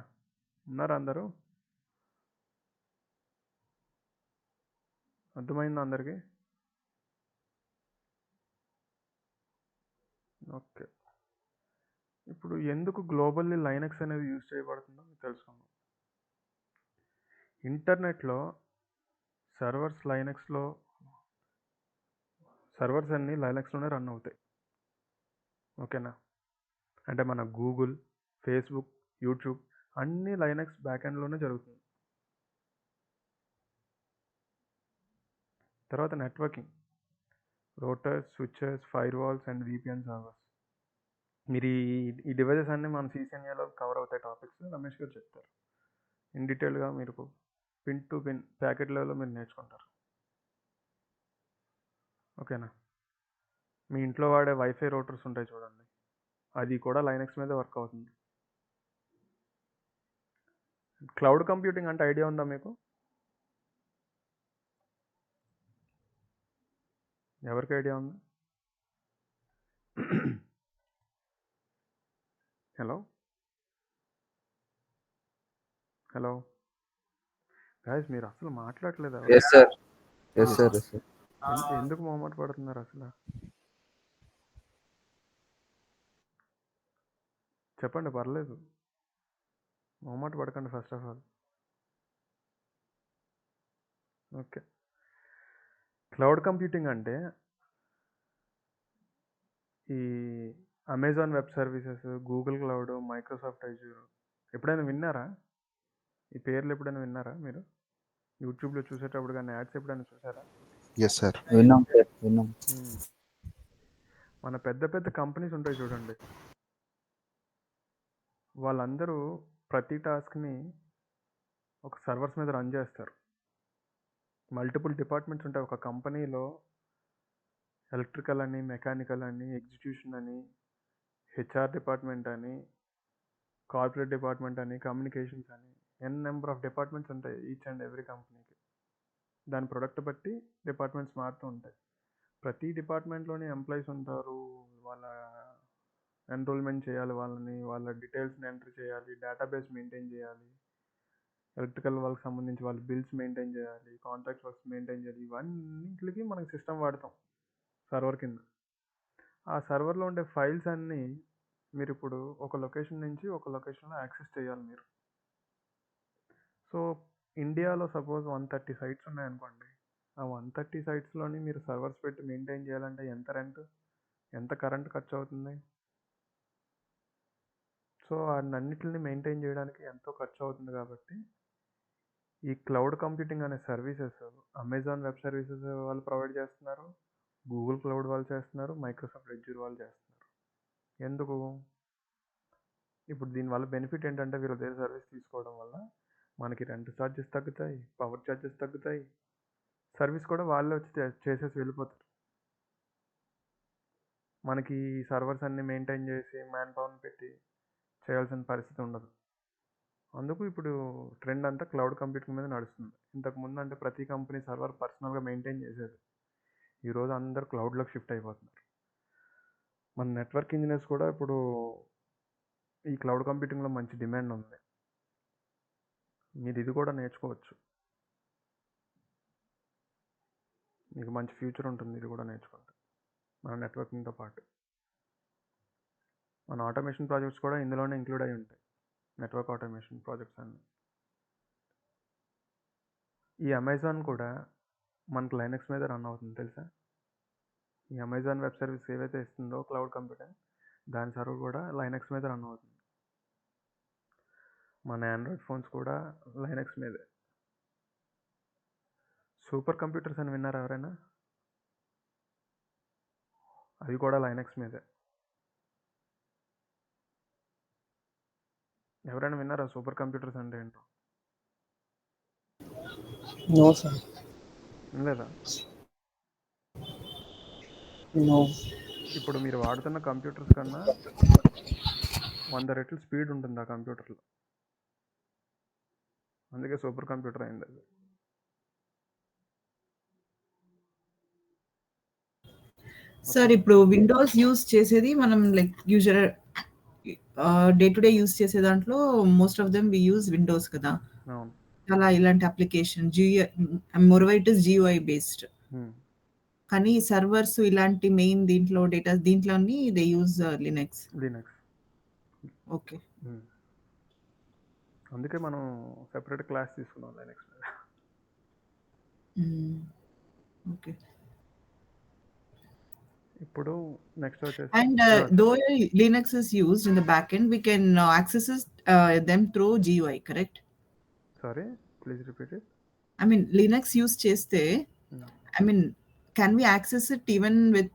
ఉన్నారా అందరూ? అర్థమైందా అందరికీ? ఓకే, ఇప్పుడు ఎందుకు గ్లోబల్లీ లైనక్స్ అనేది యూజ్ చేయబడుతుందో మీకు తెలుసుకుందాం. ఇంటర్నెట్లో సర్వర్స్ అన్నీ లైనక్స్లోనే రన్ అవుతాయి. ఓకేనా? అంటే మన గూగుల్, ఫేస్బుక్, యూట్యూబ్ అన్నీ లైనక్స్ బ్యాక్ఎండ్లోనే జరుగుతుంది. తర్వాత networking, Reuters, switches, firewalls and VPN servers. మీరు ఈ డివైజెస్ అన్నీ మన CCNAలో కవర్ అవుతాయి టాపిక్స్. రమేష్ గారు చెప్తారు ఇన్ డీటెయిల్గా. మీరు పిన్ టు పిన్ ప్యాకెట్ లెవెల్లో మీరు నేర్చుకుంటారు. ఓకేనా? మీ ఇంట్లో వాడే వైఫై రూటర్స్ ఉంటాయి చూడండి, అది కూడా లైనక్స్ మీద వర్క్ అవుతుంది. క్లౌడ్ కంప్యూటింగ్ అంటే ఐడియా ఉందా మీకు? ఎవరికి ఐడియా ఉంది? హలో గాయస్, మీరు అసలు మాట్లాడలేదు.
Yes sir, yes sir, yes sir.
ఎందుకు మొహమాట పడుతున్నారు అసలు? చెప్పండి, పర్లేదు, మొహమాట పడకండి first of all. Okay, cloud computing అంటే ఈ Amazon web services, Google cloud, Microsoft Azure ఎప్పుడైనా విన్నారా? ఈ పేర్లు ఎప్పుడైనా విన్నారా మీరు? యూట్యూబ్లో చూసేటప్పుడు కానీ యాడ్స్ ఎప్పుడైనా చూసారా?
ఎస్ సార్, విన్నాం సార్, విన్నాం.
మన పెద్ద పెద్ద కంపెనీస్ ఉంటాయి చూడండి, వాళ్ళందరూ ప్రతి టాస్క్ని ఒక సర్వర్స్ మీద రన్ చేస్తారు. మల్టిపుల్ డిపార్ట్మెంట్స్ ఉంటాయి ఒక కంపెనీలో. ఎలక్ట్రికల్ అని, మెకానికల్ అని, ఎగ్జిక్యూషన్ అని, HR డిపార్ట్మెంట్ అని, కార్పొరేట్ డిపార్ట్మెంట్ అని, కమ్యూనికేషన్స్ అని, నెంబర్ ఆఫ్ డిపార్ట్మెంట్స్ ఉంటాయి ఈచ్ అండ్ ఎవ్రీ కంపెనీకి. దాని ప్రొడక్ట్ బట్టి డిపార్ట్మెంట్స్ మారుతూ ఉంటాయి. ప్రతి డిపార్ట్మెంట్లోని ఎంప్లాయీస్ ఉంటారు. వాళ్ళ ఎన్రోల్మెంట్ చేయాలి, వాళ్ళ డీటెయిల్స్ని ఎంటర్ చేయాలి, డేటాబేస్ మెయింటైన్ చేయాలి, ఎలక్ట్రికల్ వాళ్ళకి సంబంధించి వాళ్ళ బిల్స్ మెయింటైన్ చేయాలి, కాంట్రాక్ట్ వర్క్స్ మెయింటైన్ చేయాలి. ఇవన్నింటికి మనకి సిస్టమ్ వాడతాం సర్వర్ కింద. ఆ సర్వర్లో ఉండే ఫైల్స్ అన్నీ మీరు ఇప్పుడు ఒక లొకేషన్ నుంచి ఒక లొకేషన్లో యాక్సెస్ చేయాలి మీరు. సో ఇండియాలో సపోజ్ 130 సైట్స్ ఉన్నాయనుకోండి. ఆ 130 సైట్స్లోని మీరు సర్వర్స్ పెట్టి మెయింటైన్ చేయాలంటే ఎంత రెంట్, ఎంత కరెంట్ ఖర్చు అవుతుంది? సో అన్నిటిని మెయింటైన్ చేయడానికి ఎంతో ఖర్చు అవుతుంది. కాబట్టి ఈ క్లౌడ్ కంప్యూటింగ్ అనే సర్వీసెస్ అమెజాన్ వెబ్ సర్వీసెస్ వాళ్ళు ప్రొవైడ్ చేస్తున్నారు, గూగుల్ క్లౌడ్ వాళ్ళు చేస్తున్నారు, మైక్రోసాఫ్ట్ ఎజ్యూర్ వాళ్ళు చేస్తున్నారు. ఎందుకు? ఇప్పుడు దీనివల్ల బెనిఫిట్ ఏంటంటే వీళ్ళ దగ్గర సర్వీస్ తీసుకోవడం వల్ల మనకి రెంట్ ఛార్జెస్ తగ్గుతాయి, పవర్ ఛార్జెస్ తగ్గుతాయి, సర్వీస్ కూడా వాళ్ళే వచ్చి చేసేసి వెళ్ళిపోతారు. మనకి సర్వర్స్ అన్ని మెయింటైన్ చేసి మ్యాన్ పవర్ని పెట్టి చేయాల్సిన పరిస్థితి ఉండదు. అందుకు ఇప్పుడు ట్రెండ్ అంతా క్లౌడ్ కంప్యూటింగ్ మీద నడుస్తుంది. ఇంతకుముందు అంటే ప్రతి కంపెనీ సర్వర్ పర్సనల్గా మెయింటైన్ చేసేది. ఈరోజు అందరు క్లౌడ్లోకి షిఫ్ట్ అయిపోతున్నారు. మన నెట్వర్క్ ఇంజనీర్స్ కూడా ఇప్పుడు ఈ క్లౌడ్ కంప్యూటింగ్లో మంచి డిమాండ్ ఉంది. మీరు ఇది కూడా నేర్చుకోవచ్చు, మీకు మంచి ఫ్యూచర్ ఉంటుంది ఇది కూడా నేర్చుకుంటే. మన నెట్వర్కింగ్తో పాటు మన ఆటోమేషన్ ప్రాజెక్ట్స్ కూడా ఇందులోనే ఇంక్లూడ్ అయి ఉంటాయి. నెట్వర్క్ ఆటోమేషన్ ప్రాజెక్ట్స్ అన్నీ. ఈ అమెజాన్ కూడా మనకు లైనక్స్ మీద రన్ అవుతుంది తెలుసా? ఈ అమెజాన్ వెబ్ సర్వీస్ ఏవైతే ఇస్తుందో క్లౌడ్ కంప్యూటింగ్, దాని సర్వర్ కూడా లైనక్స్ మీద రన్ అవుతుంది. మన ఆండ్రాయిడ్ ఫోన్స్ కూడా లైనక్స్ మీదే. సూపర్ కంప్యూటర్స్ అని విన్నారా ఎవరైనా? అవి కూడా లైనక్స్ మీదే. ఎవరైనా విన్నారా సూపర్ కంప్యూటర్స్ అంటే ఏంటో?
No sir.
వినలేదా?
నో.
ఇప్పుడు మీరు వాడుతున్న కంప్యూటర్స్ కన్నా 100 రెట్లు స్పీడ్ ఉంటుంది ఆ కంప్యూటర్లో. అందుకే సూపర్ కంప్యూటర్ అయింది అది.
సార్ ఇప్పుడు విండోస్ యూస్ చేసేది మనం like user day to day use చేసే దాంట్లో most of them we use Windows కదా.
అవును.
అలా ఇలాంటి application moreover it is GUI based. కానీ సర్వర్స్ ఇలాంటి మెయిన్ దీంట్లో డేటా దీంట్లోని దే యూజ్ లినక్స్. ఓకే.
అందుకే మనం సెపరేట్ క్లాస్ తీసుకున్నాం లైనక్స్ మీద.
ఓకే.
ఇప్పుడు నెక్స్ట్ వచ్చేసి
And though Linux is used in the backend, we can access them through GUI, correct?
Sorry, please repeat it.
I mean, Linux use చేస్తే, I mean, can we access it even with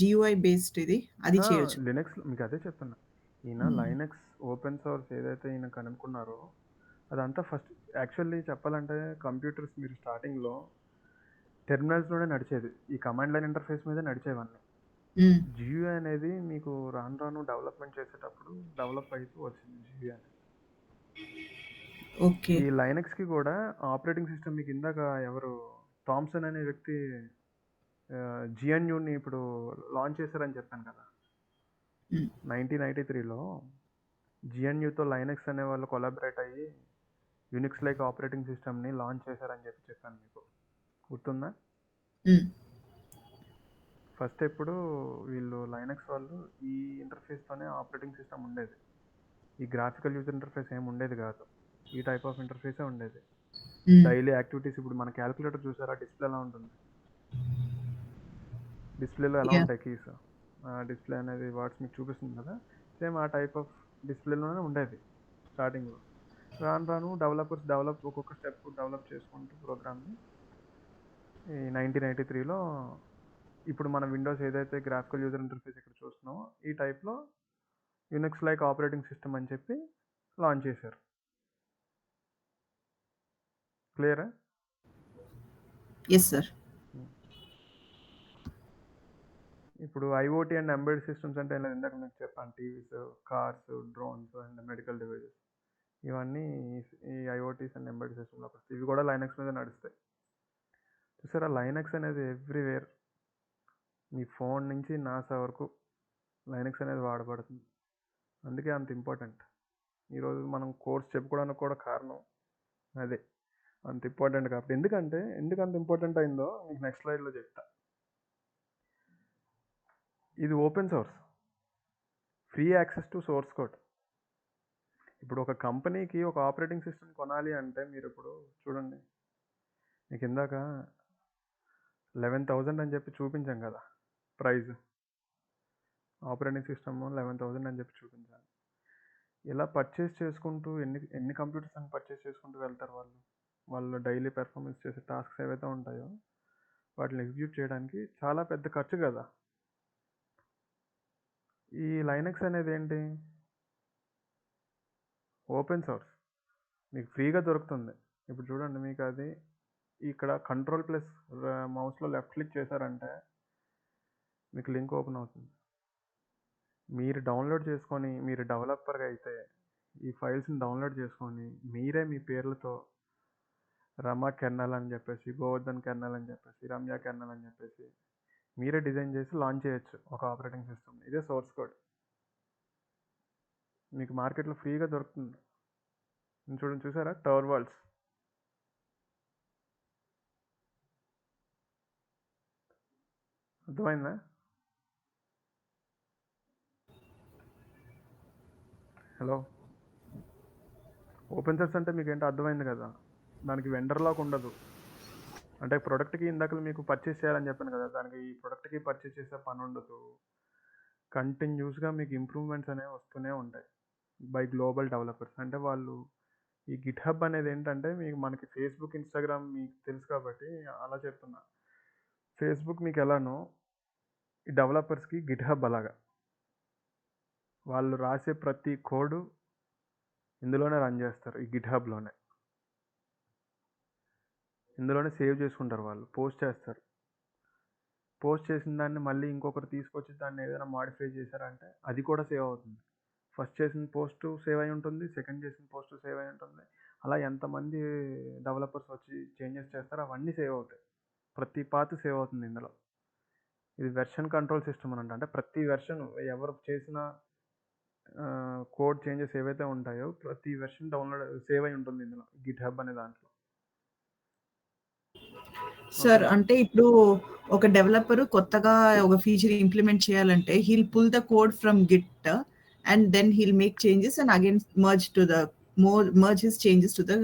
GUI based ఇది? అది చేయొచ్చు.
Linux మీకు అదే చెప్తున్నా. ఈయన Linux open source ఏదైతే ఈయన కనుక్కున్నారో అదంతా ఫస్ట్ యాక్చువల్లీ చెప్పాలంటే కంప్యూటర్స్ మీరు స్టార్టింగ్లో టెర్మినల్స్లోనే నడిచేది. ఈ కమాండ్ లైన్ ఇంటర్ఫేస్ మీద నడిచేవన్నీ. GUI అనేది మీకు రాను రాను డెవలప్మెంట్ చేసేటప్పుడు డెవలప్ అయితూ వచ్చింది GUI అనేది.
ఓకే.
ఈ లైనక్స్కి కూడా ఆపరేటింగ్ సిస్టమ్ మీకు ఇందాక ఎవరు థామ్సన్ అనే వ్యక్తి GNUని ఇప్పుడు లాంచ్ చేశారని చెప్పాను కదా. 1993లో GNUతో లైనక్స్ అనే వాళ్ళు కొలాబరేట్ అయ్యి యూనిక్స్ లైక్ ఆపరేటింగ్ సిస్టమ్ని లాంచ్ చేశారని చెప్పాను మీకు, గుర్తుందా? ఫస్ట్ ఎప్పుడు వీళ్ళు లైనక్స్ వాళ్ళు ఈ ఇంటర్ఫేస్తోనే ఆపరేటింగ్ సిస్టమ్ ఉండేది. ఈ గ్రాఫికల్ యూజర్ ఇంటర్ఫేస్ ఏమి ఉండేది కాదు, ఈ టైప్ ఆఫ్ ఇంటర్ఫేసే ఉండేది. డైలీ యాక్టివిటీస్ ఇప్పుడు మన క్యాలిక్యులేటర్ చూసారా, డిస్ప్లే ఎలా ఉంటుంది? డిస్ప్లేలో ఎలా ఉంటాయి కీస్, డిస్ప్లే అనేది వర్డ్స్ మీకు చూపిస్తుంది కదా, సేమ్ ఆ టైప్ ఆఫ్ డిస్ప్లేలోనే ఉండేది స్టార్టింగ్లో. రాను రాను డెవలప్ ఒక్కొక్క స్టెప్ డెవలప్ చేసుకుంటూ ప్రోగ్రామ్ని ఈ 1993లో ఇప్పుడు మన విండోస్ ఏదైతే గ్రాఫికల్ యూజర్ ఇంటర్ఫేస్ ఇక్కడ చూస్తున్నామో ఈ టైప్లో యూనిక్స్ లైక్ ఆపరేటింగ్ సిస్టమ్ అని చెప్పి లాంచ్ చేశారు. క్లియరా?
Yes sir.
ఇప్పుడు ఐఓటీ అండ్ ఎంబెడెడ్ సిస్టమ్స్ అంటే ఇలా ఇందాక మీకు చెప్పాను, TVs, cars, drones and medical devices, ఇవన్నీ ఈ ఐఓటీస్ అండ్ ఎంబెడెడ్ సిస్టమ్లోకి వస్తాయి. ఇవి కూడా లైనక్స్ మీద నడుస్తాయి. చూసారా, లైనక్స్ అనేది ఎవ్రీవేర్, మీ ఫోన్ నుంచి నాసా వరకు లైనక్స్ అనేది వాడబడుతుంది. అందుకే అంత ఇంపార్టెంట్. ఈరోజు మనం కోర్స్ చెప్పుకోవడానికి కూడా కారణం అదే, అంత ఇంపార్టెంట్ కాబట్టి. ఎందుకు అంత ఇంపార్టెంట్ అయిందో మీకు నెక్స్ట్ స్లైడ్లో చెప్తా. ఇది open source, free access to source code. ఇప్పుడు ఒక కంపెనీకి ఒక ఆపరేటింగ్ సిస్టమ్ కొనాలి అంటే మీరు ఇప్పుడు చూడండి, మీకు ఇందాక 11,000 అని చెప్పి చూపించాం కదా ప్రైజ్. ఆపరేటింగ్ సిస్టమ్ 11,000 అని చెప్పి చూపించాను. ఇలా పర్చేస్ చేసుకుంటూ ఎన్ని కంప్యూటర్స్ అని పర్చేస్ చేసుకుంటూ వెళ్తారు వాళ్ళు డైలీ పెర్ఫార్మెన్స్ చేసే టాస్క్స్ ఏవైతే ఉంటాయో వాటిని ఎగ్జిక్యూట్ చేయడానికి చాలా పెద్ద ఖర్చు కదా. ఈ లైనక్స్ అనేది ఏంటి, ఓపెన్ సోర్స్, మీకు ఫ్రీగా దొరుకుతుంది. ఇప్పుడు చూడండి, మీకు అది ఇక్కడ కంట్రోల్ ప్లస్ మౌస్లో లెఫ్ట్ క్లిక్ చేశారంటే మీకు లింక్ ఓపెన్ అవుతుంది. మీరు డౌన్లోడ్ చేసుకొని, మీరు డెవలపర్గా అయితే ఈ ఫైల్స్ని డౌన్లోడ్ చేసుకొని మీరే మీ పేర్లతో రమా కెర్నల్ అని చెప్పేసి, గోవర్ధన్ కెర్నల్ అని చెప్పేసి, రమ్య కెర్నల్ అని చెప్పేసి మీరే డిజైన్ చేసి లాంచ్ చేయొచ్చు ఒక ఆపరేటింగ్ సిస్టమ్. ఇదే సోర్స్ కోడ్, మీకు మార్కెట్లో ఫ్రీగా దొరుకుతుంది. చూడండి, చూసారా, టవర్వాల్స్. అర్థమైందా? హలో, ఓపెన్ సోర్స్ అంటే మీకు ఏంటో అర్థమైంది కదా. దానికి వెండర్ లాగా ఉండదు. అంటే ప్రోడక్ట్కి ఇందాక మీకు పర్చేస్ చేయాలని చెప్పాను కదా, దానికి ఈ ప్రోడక్ట్కి పర్చేస్ చేసే పని ఉండదు. కంటిన్యూస్గా మీకు ఇంప్రూవ్మెంట్స్ అనేవి వస్తూనే ఉంటాయి బై గ్లోబల్ డెవలపర్స్. అంటే వాళ్ళు ఈ గిట్ హబ్ అనేది ఏంటంటే మనకి ఫేస్బుక్, ఇన్స్టాగ్రామ్ మీకు తెలుసు కాబట్టి అలా చెప్తున్నా. ఫేస్బుక్ మీకు ఎలానో ఈ డెవలపర్స్కి గిట్ హబ్ అలాగా. వాళ్ళు రాసే ప్రతి కోడ్ ఇందులోనే రన్ చేస్తారు, ఈ గిట్ హబ్లోనే. ఇందులోనే సేవ్ చేసుకుంటారు, వాళ్ళు పోస్ట్ చేస్తారు. పోస్ట్ చేసిన దాన్ని మళ్ళీ ఇంకొకరు తీసుకొచ్చి దాన్ని ఏదైనా మాడిఫై చేశారంటే అది కూడా సేవ్ అవుతుంది. ఫస్ట్ చేసిన పోస్ట్ సేవ్ అయి ఉంటుంది, సెకండ్ చేసిన పోస్ట్ సేవ్ అయి ఉంటుంది. అలా ఎంతమంది డెవలపర్స్ వచ్చి చేంజెస్ చేస్తారో అవన్నీ సేవ్ అవుతాయి. ప్రతి పార్ట్ సేవ్ అవుతుంది ఇందులో. ఇది వెర్షన్ కంట్రోల్ సిస్టమ్ అని అంటే ప్రతి వెర్షన్ ఎవరు చేసిన కోడ్ చేంజెస్ ఏవైతే ఉంటాయో ప్రతి వెర్షన్ డౌన్లోడ్ సేవ్ అయి ఉంటుంది ఇందులో, గిట్ హబ్ అనే దాంట్లో.
సార్, అంటే ఇప్పుడు ఒక డెవలపర్ కొత్తగా ఒక ఫీచర్ ఇంప్లిమెంట్ చేయాలంటే he'll pull the code from Git and then he'll make changes and again merge his changes to the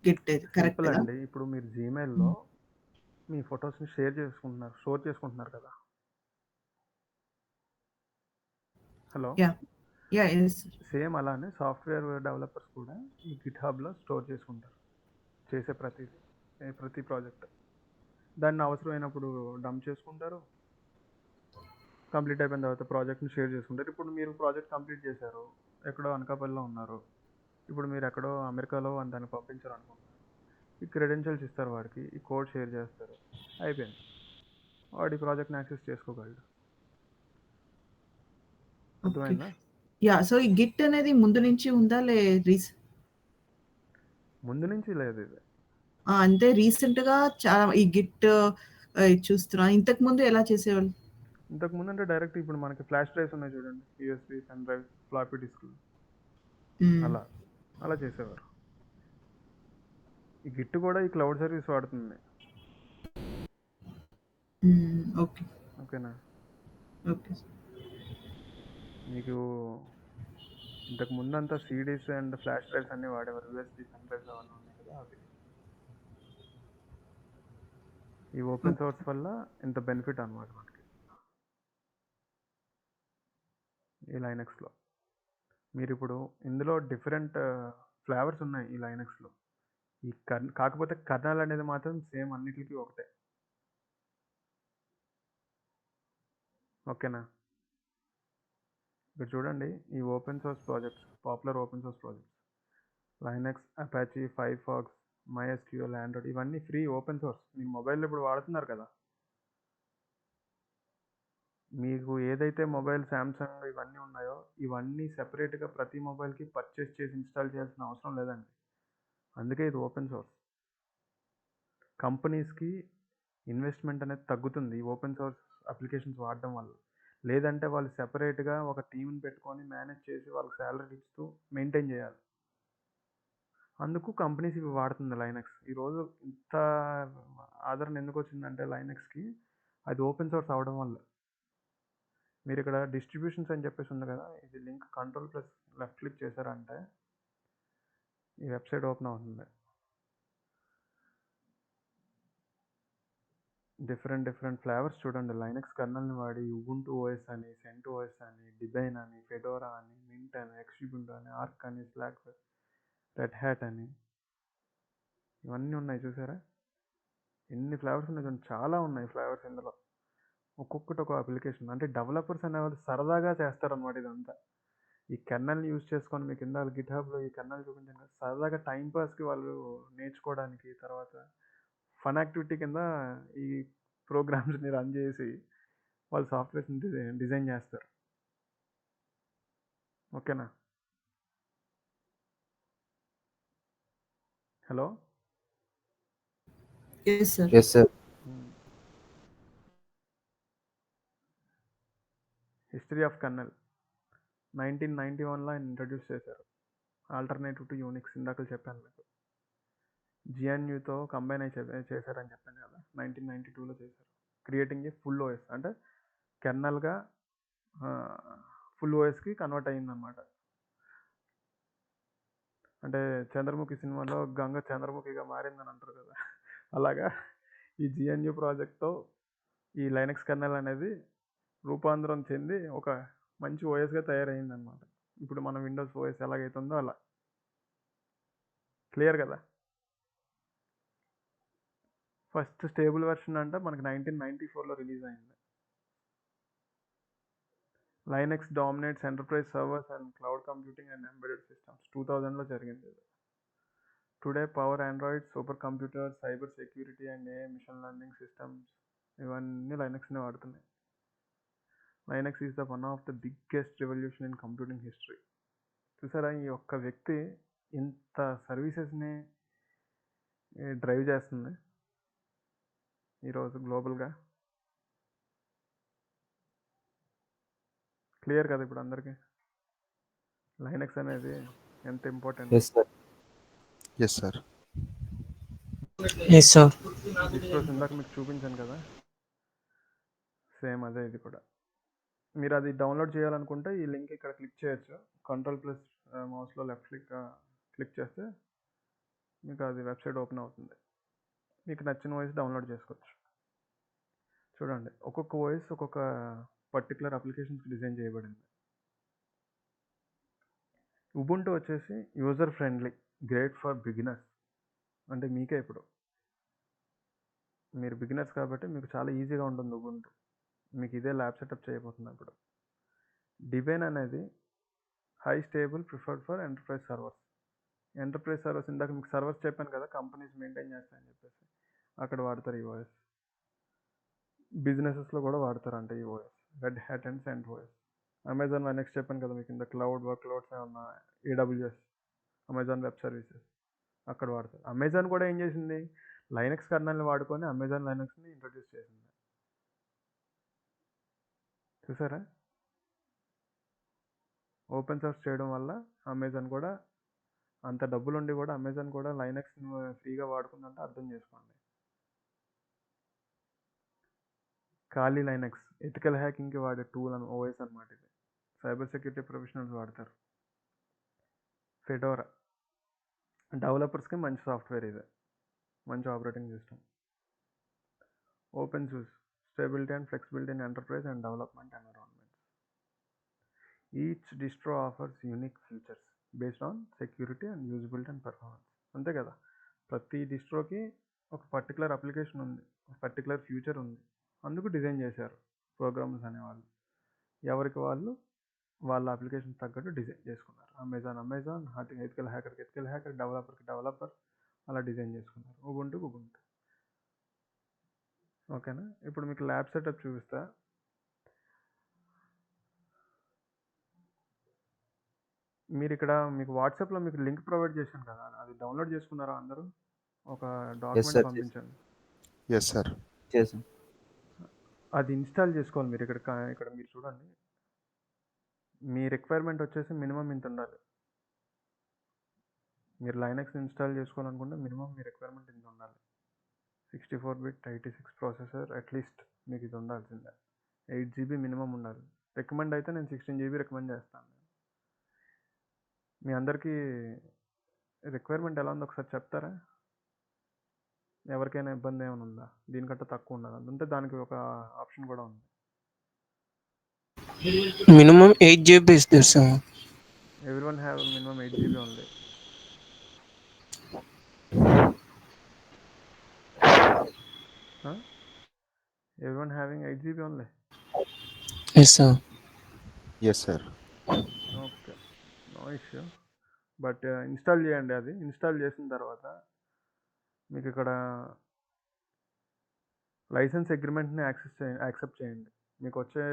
Git. Correct
simple అండి. ఇప్పుడు మీరు జీమెయిల్లో మీ ఫొటోస్ని స్టోర్ చేసుకుంటున్నారు కదా. హలో, సేమ్ అలానే సాఫ్ట్వేర్ డెవలపర్స్ కూడా ఈ గిట్ హబ్లో స్టోర్ చేసుకుంటారు చేసే ప్రతి ప్రాజెక్ట్. దాన్ని అవసరమైనప్పుడు డంప్ చేసుకుంటారు. కంప్లీట్ అయిపోయిన తర్వాత ప్రాజెక్ట్ని షేర్ చేసుకుంటారు. ఇప్పుడు మీరు ప్రాజెక్ట్ కంప్లీట్ చేశారు, ఎక్కడో అనకాపల్లిలో ఉన్నారు, ఇప్పుడు మీరు ఎక్కడో అమెరికాలో దాన్ని పంపించారు అనుకుంటున్నారు. ఈ క్రెడెన్షియల్స్ ఇస్తారు వాడికి, ఈ కోడ్ షేర్ చేస్తారు, అయిపోయింది. వాడి ప్రాజెక్ట్ని యాక్సెస్ చేసుకోగలడు. అర్థమైందా?
సో ఈ గిట్ అనేది ముందు నుంచి ఉందా
ముందు నుంచి లేదు ఇది.
అంటే రీసెంట్ గా చాలా ఈ గిట్ చూస్తున్నా. ఇంతకు ముందు ఎలా చేసేవాళ్ళు?
ఇంతకు ముందు అంటే డైరెక్ట్ ఇప్పుడు మనకి ఫ్లాష్ డ్రైవ్స్ ఉన్నాయి చూడండి, యూఎస్బి, పెన్ డ్రైవ్, ఫ్లాపీ డిస్క్లు, అలా చేసేవారు. ఈ గిట్ కూడా ఈ క్లౌడ్ సర్వీస్ వాడుతుంది. ఓకేనా? మీకు ఇంతకు ముందంతా సిడీస్ అండ్ ఫ్లాష్ డ్రైవ్స్ అన్నీ వాడేవారు, యూఎస్బి, పెన్ డ్రైవ్స్ అవన్నీ ఉన్నాయి కదా అవి. ఈ ఓపెన్ సోర్స్ వల్ల ఇంత బెనిఫిట్ అనమాట మనకి ఈ లైనక్స్లో. మీరు ఇప్పుడు ఇందులో డిఫరెంట్ ఫ్లేవర్స్ ఉన్నాయి ఈ లైనక్స్లో. ఈ కాకపోతే కర్నల్ అనేది మాత్రం సేమ్ అన్నిటికీ ఒకటే. ఓకేనా? ఇక్కడ చూడండి, ఈ open source projects, popular open source projects, Linux, Apache, Firefox, MySQL, Android, ఇవన్నీ ఫ్రీ ఓపెన్ సోర్స్. మీ మొబైల్లో ఇప్పుడు వాడుతున్నారు కదా, మీకు ఏదైతే మొబైల్ సామ్సంగ్ ఇవన్నీ ఉన్నాయో ఇవన్నీ సెపరేట్గా ప్రతి మొబైల్కి పర్చేస్ చేసి ఇన్స్టాల్ చేయాల్సిన అవసరం లేదండి. అందుకే ఇది ఓపెన్ సోర్స్. కంపెనీస్కి ఇన్వెస్ట్మెంట్ అనేది తగ్గుతుంది ఈ ఓపెన్ సోర్స్ అప్లికేషన్స్ వాడడం వల్ల. లేదంటే వాళ్ళు సెపరేట్గా ఒక టీంని పెట్టుకొని మేనేజ్ చేసి వాళ్ళకి శాలరీ ఇస్తూ మెయింటైన్ చేయాలి. అందుకు కంపెనీస్ ఇవి వాడుతుంది లైనక్స్. ఈరోజు ఇంత ఆదరణ ఎందుకు వచ్చిందంటే లైనక్స్కి, అది ఓపెన్ సోర్స్ అవడం వల్ల. మీరు ఇక్కడ డిస్ట్రిబ్యూషన్స్ అని చెప్పేసి ఉంది కదా, ఇది లింక్ Ctrl+ లెఫ్ట్ క్లిక్ చేశారంటే ఈ వెబ్సైట్ ఓపెన్ అవుతుంది. డిఫరెంట్ ఫ్లేవర్స్ చూడండి. లైనక్స్ కర్నల్ని వాడి ఉబుంటు ఓఎస్ అని, CentOS అని, డిబైన్ అని, ఫెడోరా అని, మింట్ అని, ఎక్స్యూబుంటు అని, ఆర్క్ అని, స్లాక్, రెడ్ హ్యాట్ అని, ఇవన్నీ ఉన్నాయి చూసారా? ఎన్ని ఫ్లేవర్స్ ఉన్నాయి చూడండి, చాలా ఉన్నాయి ఫ్లేవర్స్ ఇందులో. ఒక్కొక్కటి ఒక అప్లికేషన్. అంటే డెవలపర్స్ అనేవాళ్ళు సరదాగా చేస్తారన్నమాట ఇదంతా. ఈ కెర్నల్ని యూజ్ చేసుకొని మీకు కింద గిట్హబ్లో ఈ కెర్నల్ చూపించాను కదా, సరదాగా టైంపాస్కి వాళ్ళు నేర్చుకోవడానికి, తర్వాత ఫన్ యాక్టివిటీ కింద ఈ ప్రోగ్రామ్స్ని రన్ చేసి వాళ్ళు సాఫ్ట్వేర్స్ని డిజైన్ చేస్తారు. ఓకేనా? Hello,
Yes, sir.
Yes, sir.
History of kernel 1991లో ఆయన ఇంట్రడ్యూస్ చేశారు. Alternative to Unix. ఇందాక చెప్పాను మీకు. GNUతో కంబైన్ అయి చేశారని చెప్పాను కదా, 1992లో చేశారు. క్రియేటింగ్ ఏ ఫుల్ ఓఎస్, అంటే కెర్నల్గా ఫుల్ ఓఎస్కి కన్వర్ట్ అయ్యిందన్నమాట. అంటే చంద్రముఖి సినిమాలో గంగ చంద్రముఖిగా మారిందని అంటారు కదా, అలాగా ఈ GNU ప్రాజెక్ట్తో ఈ లైనక్స్ కర్నల్ అనేది రూపాంతరం చెంది ఒక మంచి ఓఎస్గా తయారైందనమాట. ఇప్పుడు మన విండోస్ ఓఎస్ ఎలాగైతుందో అలా. క్లియర్ కదా? ఫస్ట్ స్టేబుల్ వెర్షన్ అంటే మనకి 1994లో రిలీజ్ అయింది. Linux dominates enterprise servers and cloud computing and embedded systems 2000లో జరిగింది ఇది. Today power Android, super computer, cyber security and AI machine learning systems ఇవన్నీ లైనక్స్ని వాడుతున్నాయి. Linux is the one of the biggest revolution in computing history. చూసారా, ఈ ఒక్క వ్యక్తి ఇంత సర్వీసెస్ని డ్రైవ్ చేస్తుంది ఈరోజు గ్లోబల్గా. క్లియర్ కదా ఇప్పుడు అందరికీ లైనక్స్ అనేది ఎంత important?
Yes, sir. Yes, sir.
Yes sir.
Distros ఇందాక మీకు చూపించాను కదా, సేమ్ అదే ఇది కూడా. మీరు అది డౌన్లోడ్ చేయాలనుకుంటే ఈ లింక్ ఇక్కడ క్లిక్ చేయొచ్చు. Ctrl+ మౌస్లో లెఫ్ట్ క్లిక్ చేస్తే మీకు అది వెబ్సైట్ ఓపెన్ అవుతుంది. మీకు నచ్చిన వాయిస్ డౌన్లోడ్ చేసుకోవచ్చు. చూడండి, ఒక్కొక్క వాయిస్ ఒక్కొక్క పర్టికులర్ అప్లికేషన్స్కి డిజైన్ చేయబడింది. ఉబుంటు వచ్చేసి user friendly, great for beginners. అంటే మీకే ఇప్పుడు మీరు బిగినర్స్ కాబట్టి మీకు చాలా ఈజీగా ఉంటుంది ఉబుంటు. మీకు ఇదే ల్యాబ్ సెటప్ చేయబోతుంది ఇప్పుడు. డిబైన్ అనేది high stable, preferred for enterprise servers. Enterprise servers ఇందాక మీకు సర్వర్స్ చెప్పాను కదా, కంపెనీస్ మెయింటైన్ చేస్తాయని చెప్పేసి, అక్కడ వాడతారు ఈ ఓఎస్. బిజినెసెస్లో కూడా వాడతారంట ఈ OS. Red hat and CentOS. Amazon next చెప్పాను కదా మీకు, ఇంత క్లౌడ్ వర్క్లోడ్స్ ఏమన్నా, AWS, అమెజాన్ వెబ్ సర్వీసెస్, అక్కడ వాడతారు. అమెజాన్ కూడా ఏం చేసింది, లైనక్స్ కర్నల్ని వాడుకొని అమెజాన్ లైనక్స్ని ఇంట్రడ్యూస్ చేసింది. చూసారా, ఓపెన్ సోర్స్ చేయడం వల్ల అమెజాన్ కూడా, అంత డబ్బులుండి కూడా అమెజాన్ కూడా లైనక్స్ని ఫ్రీగా వాడుకుందంటే అర్థం చేసుకోండి. ఖాళీ లైనక్స్ ఎథికల్ హ్యాకింగ్కి వాడే టూల్ అని ఓఎస్ అనమాట ఇది. సైబర్ సెక్యూరిటీ ప్రొఫెషనల్స్ వాడతారు. ఫెడోరా డెవలపర్స్కి మంచి సాఫ్ట్వేర్ ఇది, మంచి operating system. Open source, stability and flexibility in enterprise and development environments. Each distro offers unique features based on security and usability and performance. అంతే కదా, ప్రతి డిస్ట్రోకి ఒక పర్టికులర్ అప్లికేషన్ ఉంది, ఒక పర్టికులర్ ఫ్యూచర్ ఉంది. అందుకు డిజైన్ చేశారు ప్రోగ్రామర్స్ అనేవాళ్ళు. ఎవరికి వాళ్ళు వాళ్ళ అప్లికేషన్ తగ్గట్టు డిజైన్ చేసుకున్నారు. అమెజాన్, ఎథికల్ హ్యాకర్, డెవలపర్కి డెవలపర్, అలా డిజైన్ చేసుకున్నారు. ఉబుంటు. ఓకేనా? ఇప్పుడు మీకు ల్యాబ్ సెటప్ చూపిస్తా. మీరు ఇక్కడ మీకు వాట్సాప్లో మీకు లింక్ ప్రొవైడ్ చేశాను కదా, అది డౌన్లోడ్ చేసుకున్నారా అందరూ? ఒక డాక్యుమెంట్
sir.
పంపించాను.
Yes sir.
చేసాం.
అది ఇన్స్టాల్ చేసుకోవాలి మీరు. ఇక్కడ మీరు చూడండి, మీ రిక్వైర్మెంట్ వచ్చేసి మినిమం ఇంత ఉండాలి. మీరు లైనక్స్ ఇన్స్టాల్ చేసుకోవాలనుకుంటే మినిమం మీ రిక్వైర్మెంట్ ఇంత ఉండాలి. 64-bit 86 ప్రాసెసర్ అట్లీస్ట్ మీకు ఇది ఉండాల్సిందే. 8 GB మినిమం ఉండాలి. రికమెండ్ అయితే నేను 16 GB రికమెండ్ చేస్తాను. మీ అందరికీ రిక్వైర్మెంట్ ఎలా ఉందో ఒకసారి చెప్తారా? ఎవరికైనా ఇబ్బంది ఏమైనా ఉందా? దీనికంటే తక్కువ ఉండదు. అందుంటే దానికి ఒక ఆప్షన్ కూడా ఉంది.
Minimum 8 GB is there, sir.
Everyone have minimum 8 GB only. Huh? Everyone having 8 GB only?
Yes, sir.
Yes sir.
Okay, no issue. But install చేయండి. అది ఇన్స్టాల్ చేసిన తర్వాత మీకు ఇక్కడ లైసెన్స్ అగ్రిమెంట్ని యాక్సెప్ట్ చేయండి. మీకు వచ్చే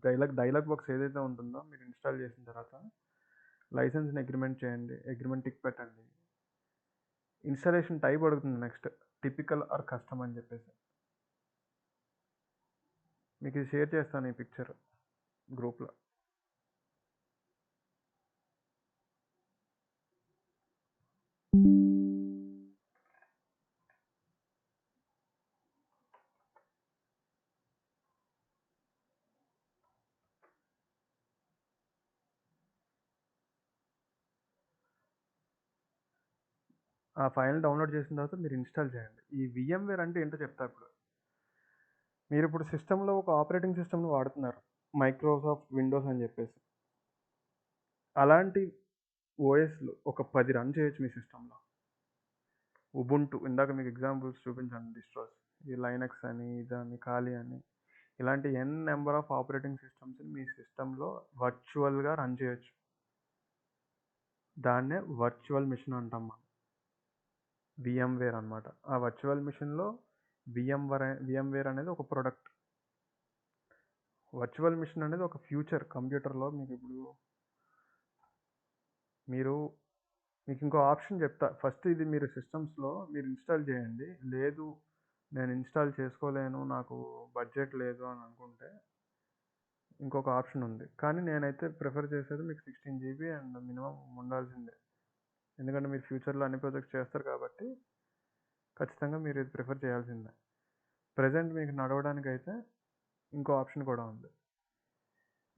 డైలాగ్ బాక్స్ ఏదైతే ఉంటుందో మీరు ఇన్స్టాల్ చేసిన తర్వాత లైసెన్స్ని అగ్రిమెంట్ చేయండి. అగ్రిమెంట్ టిక్ పెట్టండి. ఇన్స్టాలేషన్ టైప్ అడుగుతుంది నెక్స్ట్, టిపికల్ ఆర్ కస్టమ్ అని చెప్పేసి. మీకు ఇది షేర్ చేస్తాను ఈ పిక్చర్ గ్రూప్లో. ఆ ఫైల్ డౌన్లోడ్ చేసిన తర్వాత మీరు ఇన్స్టాల్ చేయండి. ఈ VMware అంటే ఏంటో చెప్తా ఇప్పుడు. మీరు ఇప్పుడు సిస్టంలో ఒక ఆపరేటింగ్ సిస్టమ్ని వాడుతున్నారు, మైక్రోసాఫ్ట్ విండోస్ అని చెప్పేసి. అలాంటి ఓఎస్లు ఒక 10 రన్ చేయొచ్చు మీ సిస్టంలో. ఉబుంటు, ఇందాక మీకు ఎగ్జాంపుల్స్ చూపించాను, డిస్ట్రోస్, ఈ లైనక్స్ అని, ఇదని, ఖాళీ అని, ఇలాంటి నెంబర్ ఆఫ్ ఆపరేటింగ్ సిస్టమ్స్ని మీ సిస్టంలో వర్చువల్గా రన్ చేయొచ్చు. దాన్నే వర్చువల్ మిషన్ అంటాం మనం, VMware అనమాట. ఆ వర్చువల్ మిషన్లో VMware అనేది ఒక ప్రోడక్ట్. వర్చువల్ మిషన్ అనేది ఒక ఫ్యూచర్ కంప్యూటర్లో. మీకు ఇప్పుడు మీకు ఇంకో ఆప్షన్ చెప్తా. ఫస్ట్ ఇది మీరు సిస్టమ్స్లో మీరు ఇన్స్టాల్ చేయండి. లేదు నేను ఇన్స్టాల్ చేసుకోలేను, నాకు బడ్జెట్ లేదు అని అనుకుంటే ఇంకొక ఆప్షన్ ఉంది. కానీ నేనైతే ప్రిఫర్ చేసేది మీకు 16 GB అండ్ మినిమం ఉండాల్సిందే. ఎందుకంటే మీరు ఫ్యూచర్లో అన్ని ప్రాజెక్ట్స్ చేస్తారు కాబట్టి ఖచ్చితంగా మీరు ఇది ప్రిఫర్ చేయాల్సిందే. ప్రజెంట్ మీకు నడవడానికి అయితే ఇంకో ఆప్షన్ కూడా ఉంది.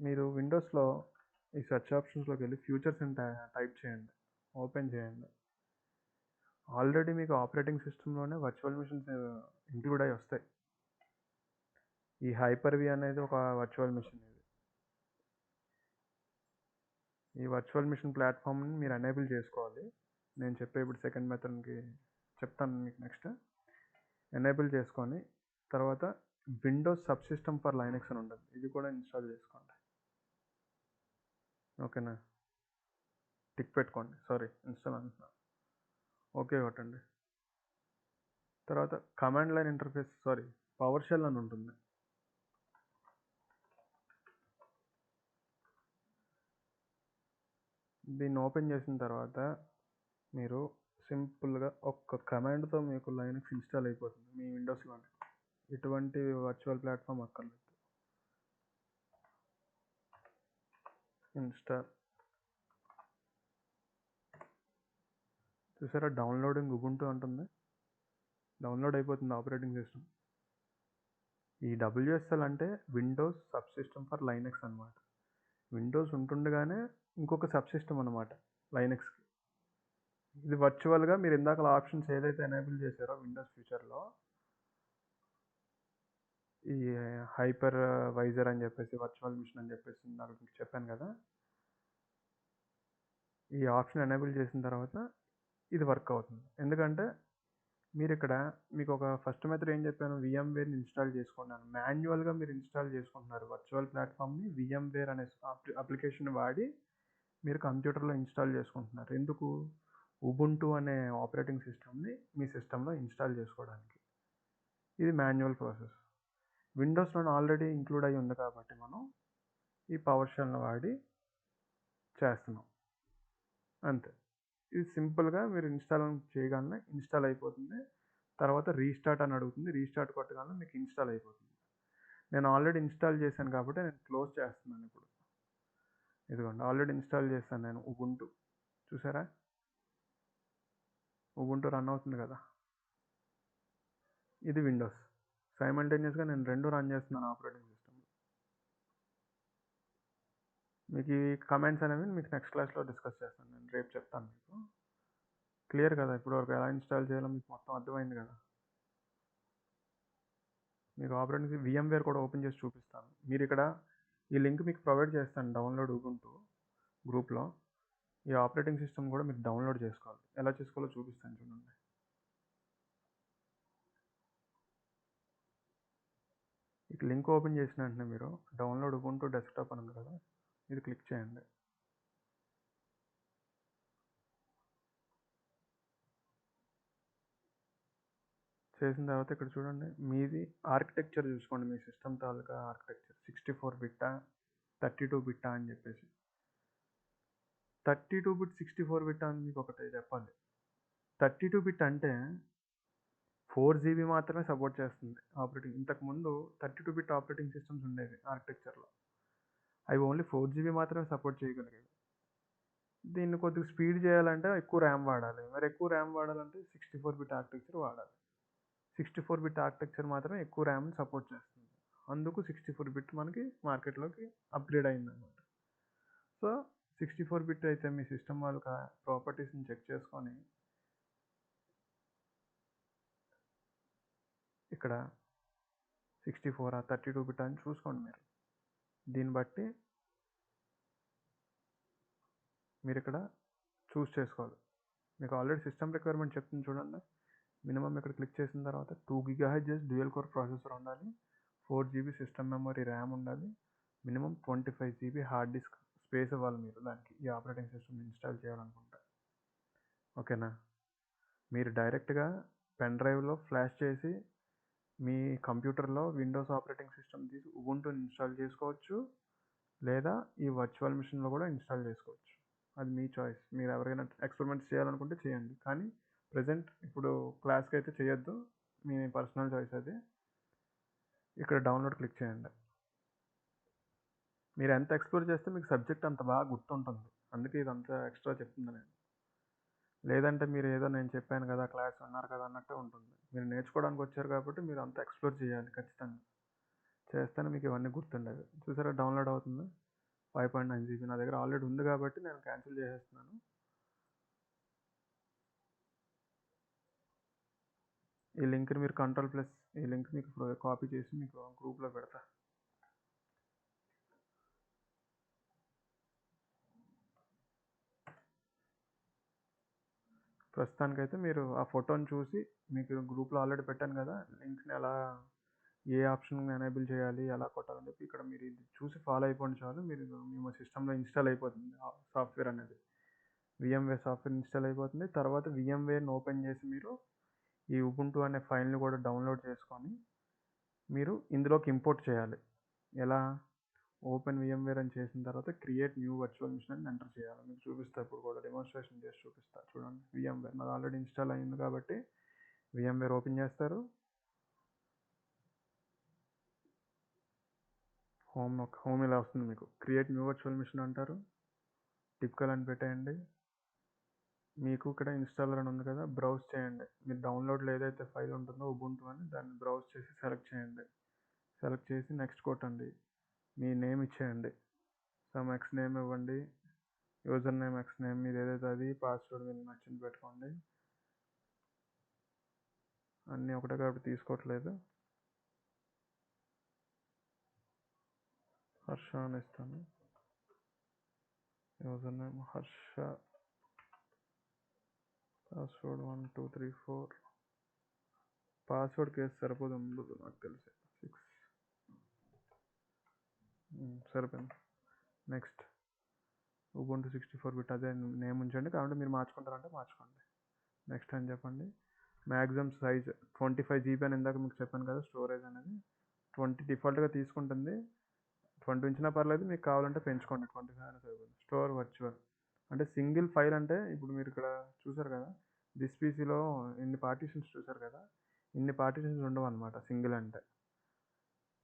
మీరు విండోస్లో ఈ సెర్చ్ ఆప్షన్స్లోకి వెళ్ళి ఫ్యూచర్స్ అని టైప్ చేయండి, ఓపెన్ చేయండి. ఆల్రెడీ మీకు ఆపరేటింగ్ సిస్టంలోనే వర్చువల్ మిషన్స్ ఇంక్లూడ్ అయి వస్తాయి. ఈ హైపర్-వి అనేది ఒక వర్చువల్ మిషన్. ఈ వర్చువల్ మిషన్ ప్లాట్ఫామ్ని మీరు ఎనేబుల్ చేసుకోవాలి. నేను చెప్పే ఇప్పుడు సెకండ్ మెథడ్కి చెప్తాను మీకు నెక్స్ట్. ఎనేబుల్ చేసుకొని తర్వాత Windows sub system for Linux అని ఉంటుంది, ఇది కూడా ఇన్స్టాల్ చేసుకోండి. ఓకేనా? టిక్ పెట్టుకోండి, సారీ ఇన్స్టాల్ అంటున్నా. ఓకే కొట్టండి. తర్వాత command line interface, sorry PowerShell అని ఉంటుంది. దీన్ని ఓపెన్ చేసిన తర్వాత మీరు సింపుల్గా ఒక్క కమాండ్తో మీకు లైనక్స్ ఇన్స్టాల్ అయిపోతుంది మీ విండోస్లోనే. ఎటువంటి వర్చువల్ ప్లాట్ఫామ్ అక్కర్లేదు. ఇన్స్టాల్, చూసారా డౌన్లోడింగ్ ఉబుంటు అంటుంది, డౌన్లోడ్ అయిపోతుంది ఆపరేటింగ్ సిస్టమ్. ఈ WSL అంటే Windows sub system for Linux అనమాట. విండోస్ ఉంటుండగానే ఇంకొక సబ్ సిస్టమ్ అనమాట లైనక్స్కి. ఇది వర్చువల్గా మీరు ఇందాక ఆప్షన్స్ ఏదైతే ఎనేబుల్ చేశారో విండోస్ ఫ్యూచర్లో, ఈ హైపర్ వైజర్ అని చెప్పేసి, వర్చువల్ మిషన్ అని చెప్పేసి నాకు మీకు చెప్పాను కదా, ఈ ఆప్షన్ ఎనేబుల్ చేసిన తర్వాత ఇది వర్క్ అవుతుంది. ఎందుకంటే మీరు ఇక్కడ మీకు ఒక ఫస్ట్ మెథడ్ ఏం చెప్పాను, VMwareని ఇన్స్టాల్ చేసుకున్నాను. మాన్యువల్గా మీరు ఇన్స్టాల్ చేసుకుంటున్నారు వర్చువల్ ప్లాట్ఫామ్ని. VMware అనే అప్లికేషన్ వాడి మీరు కంప్యూటర్లో ఇన్స్టాల్ చేసుకుంటున్నారు. ఎందుకు? ఉబుంటు అనే ఆపరేటింగ్ సిస్టమ్ని మీ సిస్టంలో ఇన్స్టాల్ చేసుకోవడానికి. ఇది మాన్యువల్ ప్రాసెస్. విండోస్లో ఆల్రెడీ ఇంక్లూడ్ అయి ఉంది కాబట్టి మనం ఈ పవర్ షెల్ని వాడి చేస్తున్నాం. అంతే. ఇది సింపుల్‌గా మీరు ఇన్‌స్టాల్ చేయగానే ఇన్‌స్టాల్ అయిపోతుంది. తర్వాత రీస్టార్ట్ అని అడుగుతుంది. రీస్టార్ట్ కొట్టగానే మీకు ఇన్‌స్టాల్ అయిపోతుంది. నేను ఆల్రెడీ ఇన్‌స్టాల్ చేశాను కాబట్టి నేను క్లోజ్ చేస్తున్నాను ఇప్పుడు. ఇదిగోండి ఆల్రెడీ ఇన్‌స్టాల్ చేశాను నేను ఉబుంటు. చూసారా? ఉబుంటు రన్ అవుతుంది కదా! ఇది విండోస్. సైమల్టేనియస్‌గా నేను 2 రన్ చేస్తున్నాను ఆపరేటింగ్ సిస్టమ్‌లో. మీకు ఈ కమాండ్స్ అనేవి మీకు నెక్స్ట్ క్లాస్‌లో డిస్కస్ చేస్తాను నేను. రేపు చెప్తాను మీకు. క్లియర్ కదా? ఇప్పటివరకు ఎలా ఇన్‌స్టాల్ చేయాలో మీకు మొత్తం అర్థమైంది కదా! మీకు ఆపరేటింగ్ VMware కూడా ఓపెన్ చేసి చూపిస్తాను. మీరు ఇక్కడ ఈ లింక్ మీకు ప్రొవైడ్ చేస్తాను డౌన్లోడ్ ఉబుంటు గ్రూప్‌లో. ఈ ఆపరేటింగ్ సిస్టమ్ కూడా మీరు డౌన్లోడ్ చేసుకోవాలి. ఎలా చేసుకోవాలో చూపిస్తాను చూడండి. ఇక లింక్ ఓపెన్ చేసిన వెంటనే మీరు డౌన్లోడ్ ఉబుంటు డెస్క్టాప్ అని ఉంది కదా! ఇది క్లిక్ చేయండి. చేసిన తర్వాత ఇక్కడ చూడండి మీది ఆర్కిటెక్చర్ చూసుకోండి. మీ సిస్టమ్ తాలూకా ఆర్కిటెక్చర్ 64 బిట్టా 32 బిట్టా అని చెప్పేసి. 32 బిట్ 64 బిట్టా అని మీకు ఒకటి చెప్పాలి. 32 బిట్ అంటే 4 GB మాత్రమే సపోర్ట్ చేస్తుంది ఆపరేటింగ్. ఇంతకుముందు 32 బిట్ ఆపరేటింగ్ సిస్టమ్స్ ఉండేవి ఆర్కిటెక్చర్లో. అవి ఓన్లీ 4 GB మాత్రమే సపోర్ట్ చేయగలిగేవి. దీన్ని కొద్దిగా స్పీడ్ చేయాలంటే ఎక్కువ ర్యామ్ వాడాలి. మరి ఎక్కువ ర్యామ్ వాడాలంటే 64 బిట్ ఆర్కిటెక్చర్ వాడాలి. 64 బిట్ ఆర్కిటెక్చర్ మాత్రమే ఎక్కువ ర్యామ్ని సపోర్ట్ చేస్తుంది. అందుకు 64 బిట్ మనకి మార్కెట్లోకి అప్గ్రేడ్ అయిందన్నమాట. సో 64 బిట్ అయితే మీ సిస్టమ్ వాళ్ళకి ప్రాపర్టీస్ని చెక్ చేసుకొని ఇక్కడ 64 32 బిట్ అని చూసుకోండి మీరు. దీన్ని బట్టి మీరు ఇక్కడ చూస్ చేసుకోవాలి. మీకు ఆల్రెడీ సిస్టమ్ రిక్వైర్మెంట్ చెప్తుంది చూడండి. మినిమం ఇక్కడ క్లిక్ చేసిన తర్వాత 2 GHz డ్యూయల్ కోర్ ప్రాసెసర్ ఉండాలి, 4 GB సిస్టమ్ మెమరీ ర్యామ్ ఉండాలి, minimum 25 GB hard disk space ఇవ్వాలి మీరు దానికి ఈ ఆపరేటింగ్ సిస్టమ్ ఇన్స్టాల్ చేయాలనుకుంటే. ఓకేనా? మీరు డైరెక్ట్గా పెన్ డ్రైవ్లో ఫ్లాష్ చేసి మీ కంప్యూటర్లో విండోస్ ఆపరేటింగ్ సిస్టమ్ తీసి ఉబుంటు ఇన్స్టాల్ చేసుకోవచ్చు, లేదా ఈ వర్చువల్ మిషన్లో కూడా ఇన్స్టాల్ చేసుకోవచ్చు. అది మీ చాయిస్. మీరు ఎవరైనా ఎక్స్పెరిమెంట్స్ చేయాలనుకుంటే చేయండి. కానీ ప్రజెంట్ ఇప్పుడు క్లాస్కి అయితే చేయొద్దు, మీ పర్సనల్ చాయిస్ అది. ఇక్కడ డౌన్లోడ్ క్లిక్ చేయండి. మీరు ఎంత ఎక్స్ప్లోర్ చేస్తే మీకు సబ్జెక్ట్ అంత బాగా గుర్తుంటుంది. అందుకే ఇదంతా ఎక్స్ట్రా చెప్తుంది నేను. లేదంటే మీరు ఏదో నేను చెప్పాను కదా క్లాస్ విన్నారు కదా అన్నట్టే ఉంటుంది. మీరు నేర్చుకోవడానికి వచ్చారు కాబట్టి మీరు అంతా ఎక్స్ప్లోర్ చేయాలి ఖచ్చితంగా. చేస్తేనే మీకు ఇవన్నీ గుర్తుండేవి. చూసారా డౌన్లోడ్ అవుతుంది 5.9 GB. నా దగ్గర ఆల్రెడీ ఉంది కాబట్టి నేను క్యాన్సిల్ చేసేస్తున్నాను. ఈ లింక్ని మీరు కంట్రోల్+ ఈ లింక్ మీకు కాపీ చేసి మీకు గ్రూప్లో పెడతా. ప్రస్తుతానికైతే మీరు ఆ ఫోటోని చూసి మీకు గ్రూప్లో ఆల్రెడీ పెట్టాను కదా లింక్ని ఎలా ఏ ఆప్షన్ ఎనేబుల్ చేయాలి ఎలా కొట్టాలని చెప్పి ఇక్కడ మీరు ఇది చూసి ఫాలో అయిపోండి చాలు. మీరు మీ సిస్టంలో ఇన్స్టాల్ అయిపోతుంది సాఫ్ట్వేర్ అనేది. VMware సాఫ్ట్వేర్ ఇన్స్టాల్ అయిపోతుంది. తర్వాత VMwareని ఓపెన్ చేసి మీరు ఈ ఉబుంటు అనే ఫైల్ని కూడా డౌన్లోడ్ చేసుకొని మీరు ఇందులోకి ఇంపోర్ట్ చేయాలి. ఎలా? ఓపెన్ VMware అని చేసిన తర్వాత క్రియేట్ న్యూ వర్చువల్ మిషన్ అని ఎంటర్ చేయాలి. మీకు చూపిస్తా ఇప్పుడు కూడా డెమోన్స్ట్రేషన్ చేసి చూపిస్తా చూడండి. VMware నాది ఆల్రెడీ ఇన్స్టాల్ అయింది కాబట్టి VMware ఓపెన్ చేస్తారు. హోమ్ ఇలా వస్తుంది మీకు. క్రియేట్ న్యూ వర్చువల్ మిషన్ అంటారు. టిపికల్ అని పెట్టేయండి. మీకు ఇక్కడ ఇన్స్టాలర్ అని ఉంది కదా, బ్రౌజ్ చేయండి. మీరు డౌన్లోడ్లో ఏదైతే ఫైల్ ఉంటుందో ఉబుంటు అని దాన్ని బ్రౌజ్ చేసి సెలెక్ట్ చేయండి. సెలెక్ట్ చేసి నెక్స్ట్ కొట్టండి. మీ నేమ్ ఇచ్చేయండి. సమ్ ఎక్స్ నేమ్ ఇవ్వండి. యూజర్ నేమ్ ఎక్స్ నేమ్ మీరు ఏదైతే అది, పాస్వర్డ్ మీరు నచ్చింది పెట్టుకోండి. అన్నీ ఒకటే కాబట్టి తీసుకోవట్లేదు. హర్ష అని ఇస్తాను. User name Harsha, password 1 2 3 4. Password case సరిపోదు ఉండదు నాకు తెలిసి 6 సరిపోయింది. నెక్స్ట్ ఉబుంటు 64 బిట్ అదే నేమ్ ఉంచండి. కాబట్టి మీరు మార్చుకుంటారంటే మార్చుకోండి. నెక్స్ట్ అని చెప్పండి. మ్యాక్సిమం సైజ్ 25 GB అని ఇందాక మీకు చెప్పాను కదా స్టోరేజ్ అనేది. 20 డిఫాల్ట్గా తీసుకుంటుంది. 20 ఉంచినా పర్లేదు, మీకు కావాలంటే పెంచుకోండి. 25 అయినా సరిపోతుంది. స్టోర్ వర్చువల్ అంటే సింగిల్ ఫైల్ అంటే ఇప్పుడు మీరు ఇక్కడ చూసారు కదా, దిస్ పీసీలో ఇన్ని పార్టీషన్స్ చూసారు కదా, ఇన్ని పార్టీషన్స్ ఉండవు అనమాట సింగిల్ అంటే.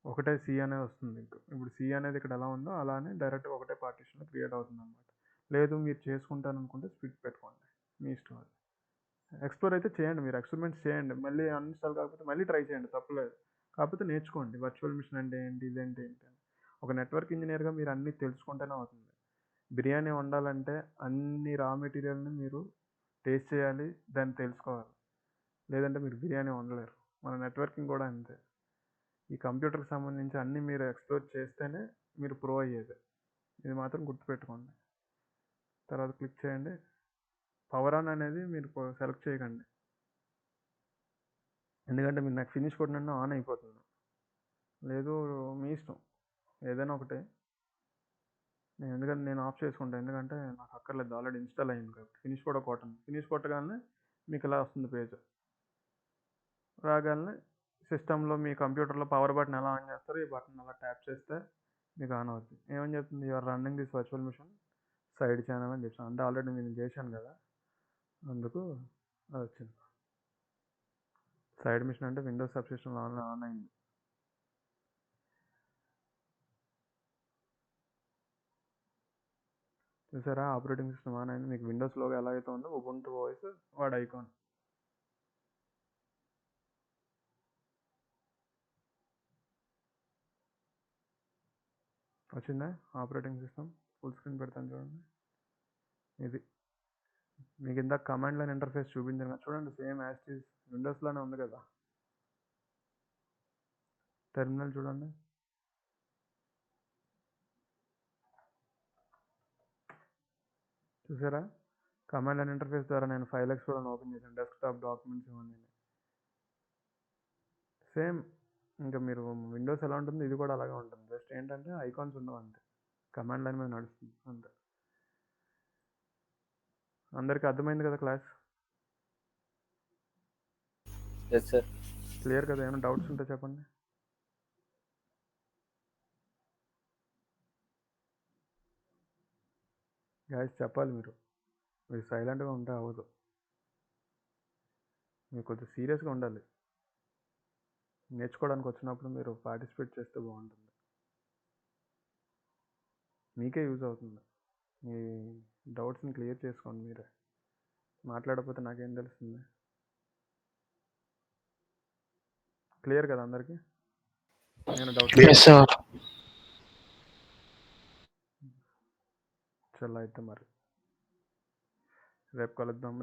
ఒకటే సి అనేది వస్తుంది. ఇప్పుడు సి అనేది ఇక్కడ ఎలా ఉందో అలానే డైరెక్ట్గా ఒకటే పార్టీషన్లో క్రియేట్ అవుతుంది అనమాట. లేదు మీరు చేసుకుంటాను అనుకుంటే స్ప్లిట్ పెట్టుకోండి, మీ ఇష్టం అది. ఎక్స్ప్లోర్ అయితే చేయండి, మీరు ఎక్స్పెరిమెంట్స్ చేయండి, మళ్ళీ అన్ఇన్స్టాల్ కాకపోతే మళ్ళీ ట్రై చేయండి, తప్పలేదు. కాకపోతే నేర్చుకోండి వర్చువల్ మిషన్ అంటే ఏంటి, ఇదేంటి ఏంటి అని. ఒక నెట్వర్క్ ఇంజనీర్గా మీరు అన్నీ తెలుసుకుంటేనే అవుతుంది. బిర్యానీ వండాలంటే అన్ని రా మెటీరియల్ని మీరు టేస్ట్ చేయాలి, దాన్ని తెలుసుకోవాలి, లేదంటే మీరు బిర్యానీ వండలేరు. మన నెట్వర్కింగ్ కూడా అంతే. ఈ కంప్యూటర్కి సంబంధించి అన్నీ మీరు ఎక్స్ప్లోర్ చేస్తేనే మీరు ప్రో అయ్యేది. ఇది మాత్రం గుర్తుపెట్టుకోండి. తర్వాత క్లిక్ చేయండి. పవర్ ఆన్ అనేది మీరు సెలెక్ట్ చేయకండి, ఎందుకంటే మీరు నాకు ఫినిష్ కొట్టిన ఆన్ అయిపోతుంది. లేదు మీ ఇష్టం ఏదైనా ఒకటే. ఎందుకంటే నేను ఆఫ్ చేసుకుంటాను, ఎందుకంటే నాకు అక్కర్లేదు, ఆల్రెడీ ఇన్స్టాల్ అయింది కాబట్టి. ఫినిష్ కూడా కొట్టండి. ఫినిష్ కొట్టగానే మీకు ఇలా వస్తుంది పేజ్. రాగానే సిస్టంలో మీ కంప్యూటర్లో పవర్ బటన్ ఎలా ఆన్ చేస్తారో ఈ బటన్ అలా ట్యాప్ చేస్తే మీకు ఆన్ అవుతుంది. ఏమని చెప్తుంది, you're running this virtual machine side channel అని చెప్తాను. అంటే ఆల్రెడీ నేను చేశాను కదా, అందుకు అది వచ్చింది. సైడ్ మిషన్ అంటే విండోస్ సబ్స్క్రిప్షన్ ఆన్ అయింది. చూసారా, ఆపరేటింగ్ సిస్టమ్ ఆన్ అయింది. మీకు విండోస్లో ఎలా అయితే ఉందో ఉబుంటు ఓఎస్ వాడు ఐకాన్. వచ్చిందా ఆపరేటింగ్ సిస్టమ్? ఫుల్ స్క్రీన్ పెడతాను చూడండి. ఇది మీకు ఇందాక కమాండ్ లైన్ ఇంటర్ఫేస్ చూపించాను కదా, చూడండి సేమ్ యాజ్ ఇట్ ఈజ్ విండోస్లోనే ఉంది కదా. టెర్మినల్ చూడండి. చూసారా, కమాండ్ లైన్ ఇంటర్ఫేస్ ద్వారా నేను ఫైల్ ఎక్స్ప్లోరర్ ఓపెన్ చేశాను, డెస్క్టాప్, డాక్యుమెంట్స్ ఇవన్నీ సేమ్. ఇంకా మీరు విండోస్ ఎలా ఉంటుంది ఇది కూడా అలాగే ఉంటుంది, జస్ట్ ఏంటంటే ఐకాన్స్ ఉండవు అంతే, కమాండ్ లైన్ మీద నడుస్తుంది అంతే. అందరికీ అర్థమైంది కదా క్లాస్?
Yes sir.
క్లియర్ కదా? ఏమైనా డౌట్స్ ఉంటే చెప్పండి. గాయస్ చెప్పాలి, మీరు సైలెంట్గా ఉంటే అవ్వదు, మీరు కొంచెం సీరియస్గా ఉండాలి. నేర్చుకోవడానికి వచ్చినప్పుడు మీరు పార్టిసిపేట్ చేస్తే బాగుంటుంది, మీకే యూజ్ అవుతుంది. మీ డౌట్స్ని క్లియర్ చేసుకోండి మీరే. మాట్లాడకపోతే నాకేం తెలుస్తుంది? క్లియర్ కదా అందరికీ? నేను డౌట్ చల్ల అయితే మరి రేపు కలుద్దాం.